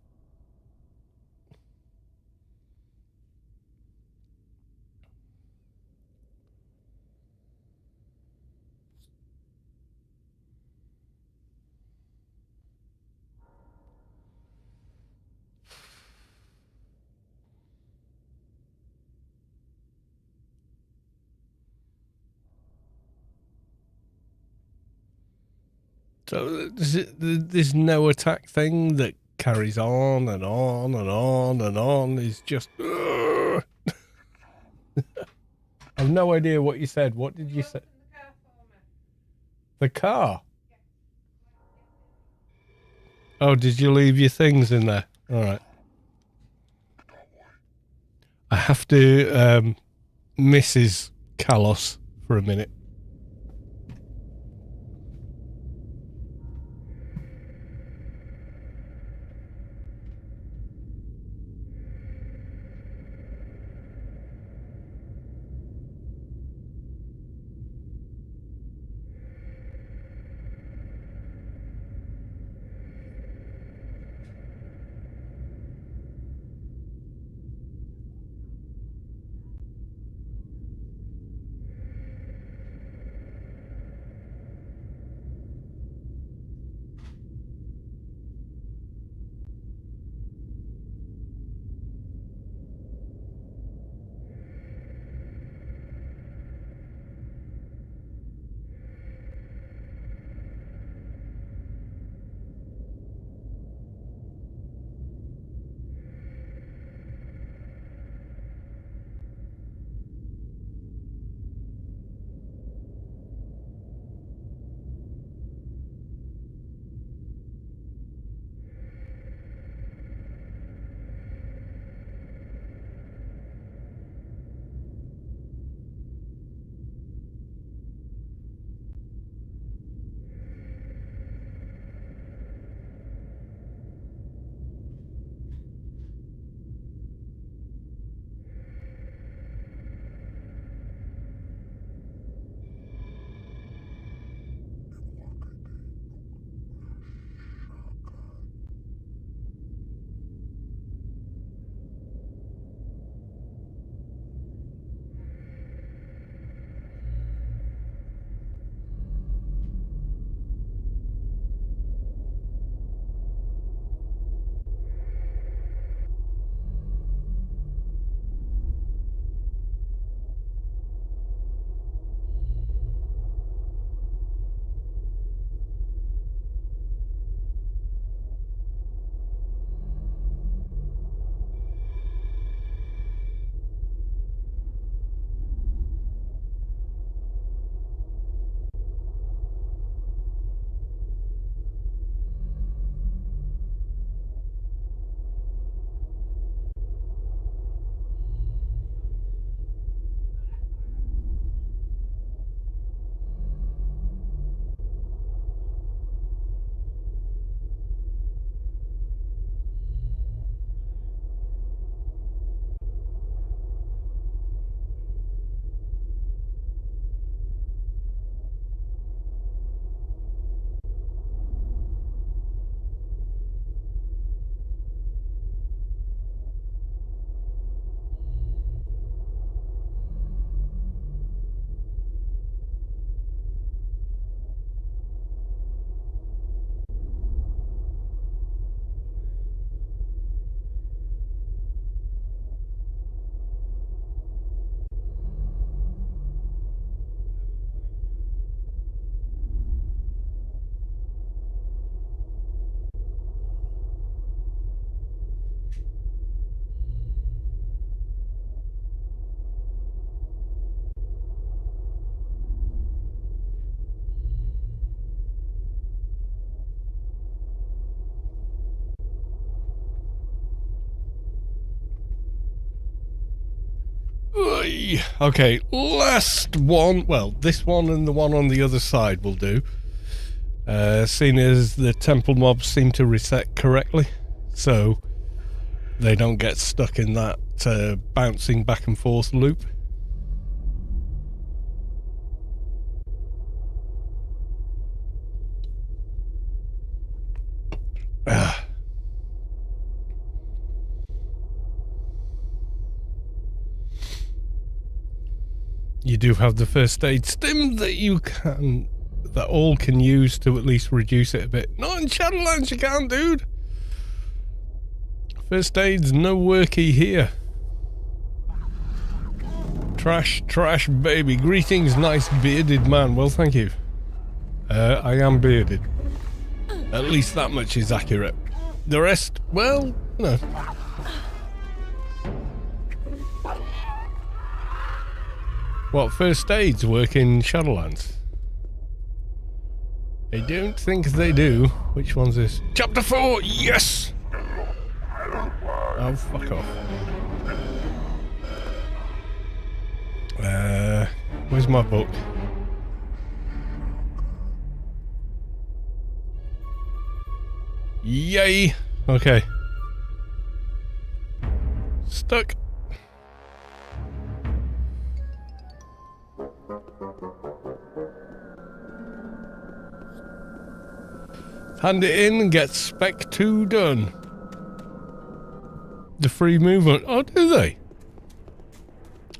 So this no attack thing that carries on and on and on and on is just... I've no idea what you said. What did you say? The car? Oh, did you leave your things in there? All right. I have to Mrs. Kalos for a minute. Oy. Okay, last one. Well, this one and the one on the other side will do. Seeing as the temple mobs seem to reset correctly, so they don't get stuck in that bouncing back and forth loop. You do have the first aid stim that all can use to at least reduce it a bit. Not in Shadowlands you can't, dude. First aid's no worky here. Trash, baby. Greetings, nice bearded man. Well, thank you. I am bearded. At least that much is accurate. The rest, well, no. What, first aids work in Shadowlands? I don't think they do. Which one's this? Chapter 4! Yes! Oh, fuck off. Where's my book? Yay! Okay. Stuck. Hand it in and get Spec 2 done. The free movement. Oh, do they?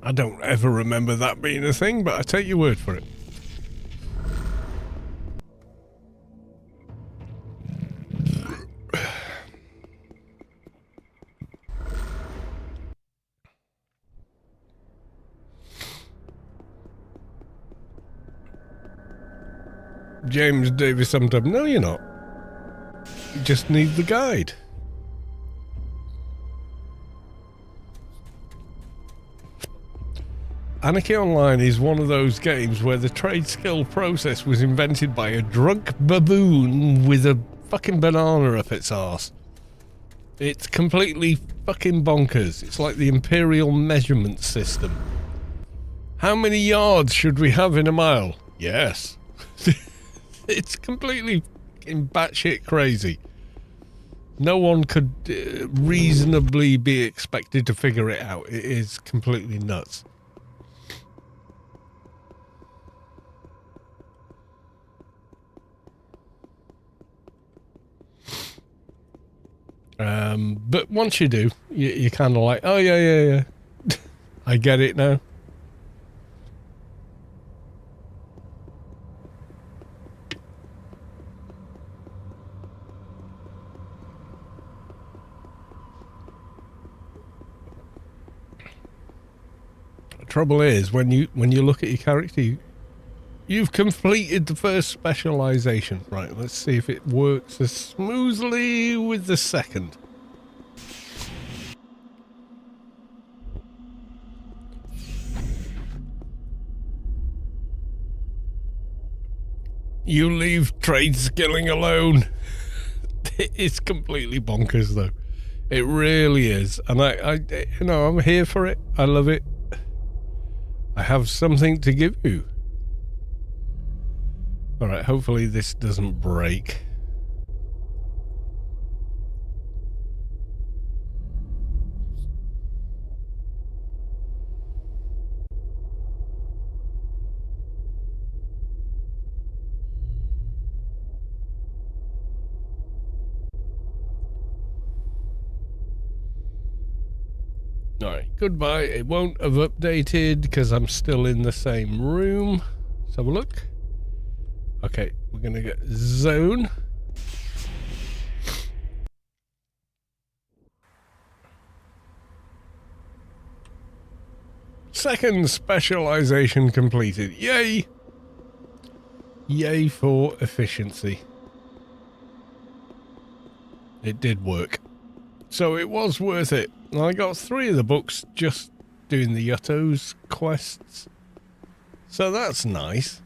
I don't ever remember that being a thing, but I take your word for it. James Davis sometimes. No, you're not. You just need the guide. Anarchy Online is one of those games where the trade skill process was invented by a drunk baboon with a fucking banana up its arse. It's completely fucking bonkers. It's like the Imperial measurement system. How many yards should we have in a mile? Yes. It's completely batshit crazy. No one could reasonably be expected to figure it out. It is completely nuts. But once you do, you're kind of like, oh yeah. I get it now. The trouble is, when you look at your character, you've completed the first specialization. Right, let's see if it works as smoothly with the second. You leave trade skilling alone. It's completely bonkers, though. It really is. And I'm here for it. I love it. I have something to give you. Alright, hopefully this doesn't break. Alright, goodbye. It won't have updated because I'm still in the same room. Let's have a look. Okay, we're going to get zone. Second specialization completed. Yay! Yay for efficiency. It did work. So it was worth it. I got 3 of the books just doing the Yutto's quests. So that's nice.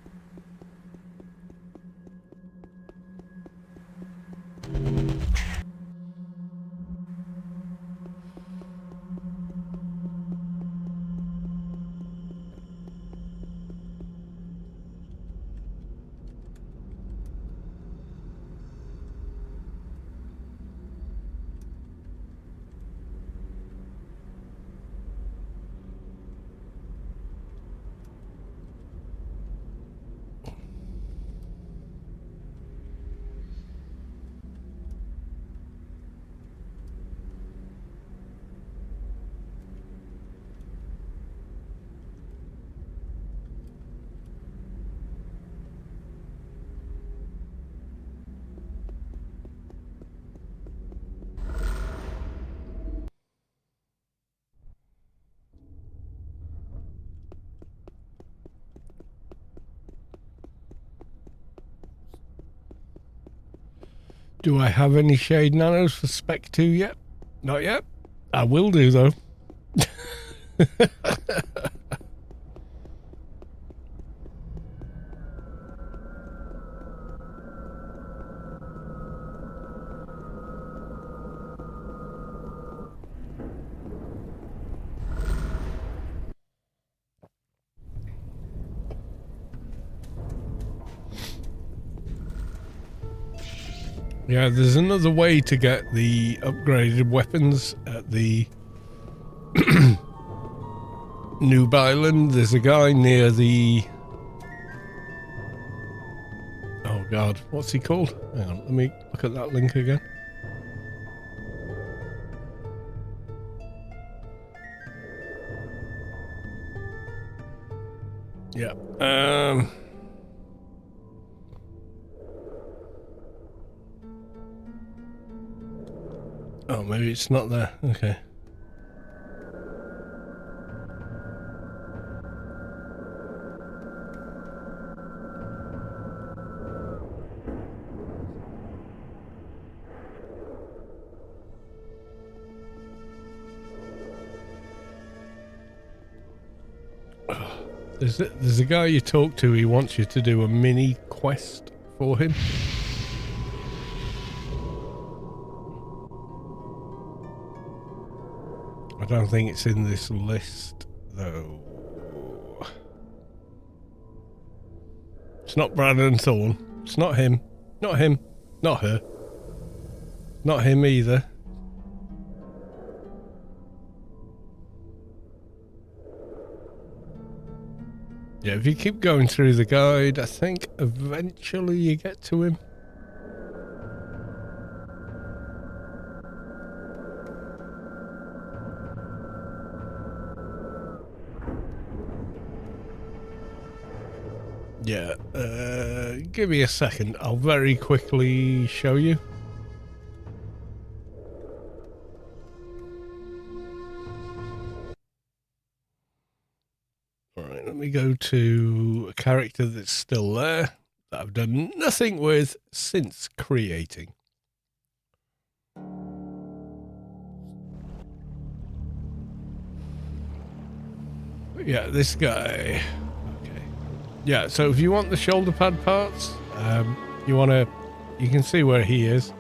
Do I have any shade nanos for Spec 2 yet? Not yet. I will do though. Yeah, there's another way to get the upgraded weapons at the Noob Island. There's a guy near the... Oh god, what's he called? Hang on, let me look at that link again. Yeah, oh, maybe it's not there. Okay. There's a guy you talk to, he wants you to do a mini quest for him. I don't think it's in this list, though. It's not Brandon Thorne. It's not him. Not him. Not her. Not him either. Yeah, if you keep going through the guide, I think eventually you get to him. Yeah, give me a second. I'll very quickly show you. Alright, let me go to a character that's still there, that I've done nothing with since creating. Yeah, this guy. Yeah, so if you want the shoulder pad parts, you can see where he is.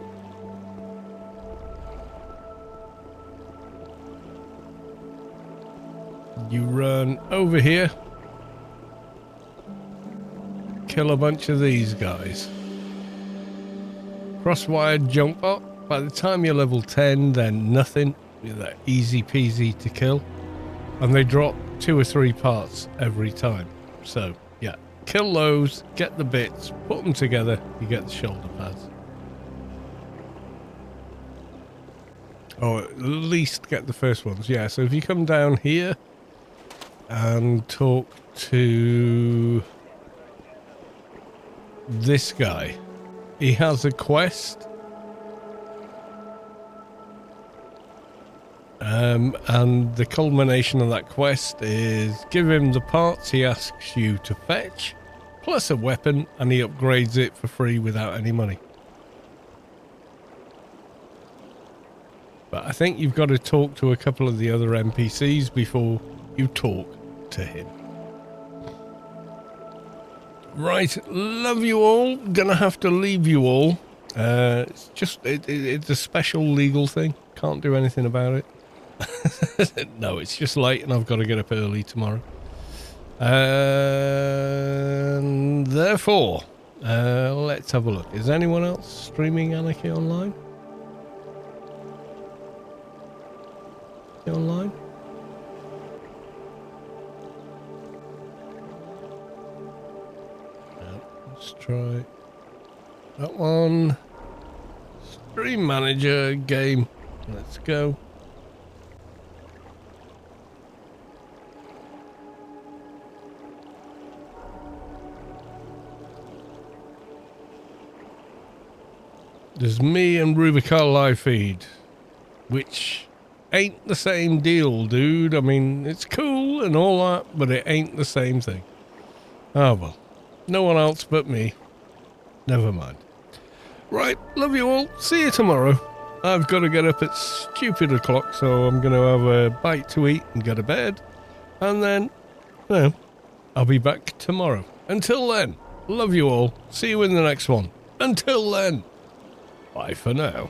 You run over here, kill a bunch of these guys. Crosswired jump up. By the time you're level 10, then nothing. They're easy peasy to kill. And they drop 2 or 3 parts every time. So, yeah, kill those, get the bits, put them together, you get the shoulder pads. Or at least get the first ones, yeah. So if you come down here and talk to this guy, he has a quest. And the culmination of that quest is give him the parts he asks you to fetch, plus a weapon, and he upgrades it for free without any money. But I think you've got to talk to a couple of the other NPCs before you talk to him. Right, love you all. Gonna have to leave you all. It's just, it's a special legal thing. Can't do anything about it. No, it's just late and I've got to get up early tomorrow. And therefore, let's have a look. Is anyone else streaming Anarchy online? Online? Let's try that one. Stream manager game. Let's go. There's me and Rubi-ka live feed, which ain't the same deal, dude. I mean, it's cool and all that, but it ain't the same thing. Oh well, no one else but me. Never mind. Right, love you all. See you tomorrow. I've got to get up at stupid o'clock, so I'm going to have a bite to eat and go to bed. And then, well, I'll be back tomorrow. Until then, love you all. See you in the next one. Until then, bye for now.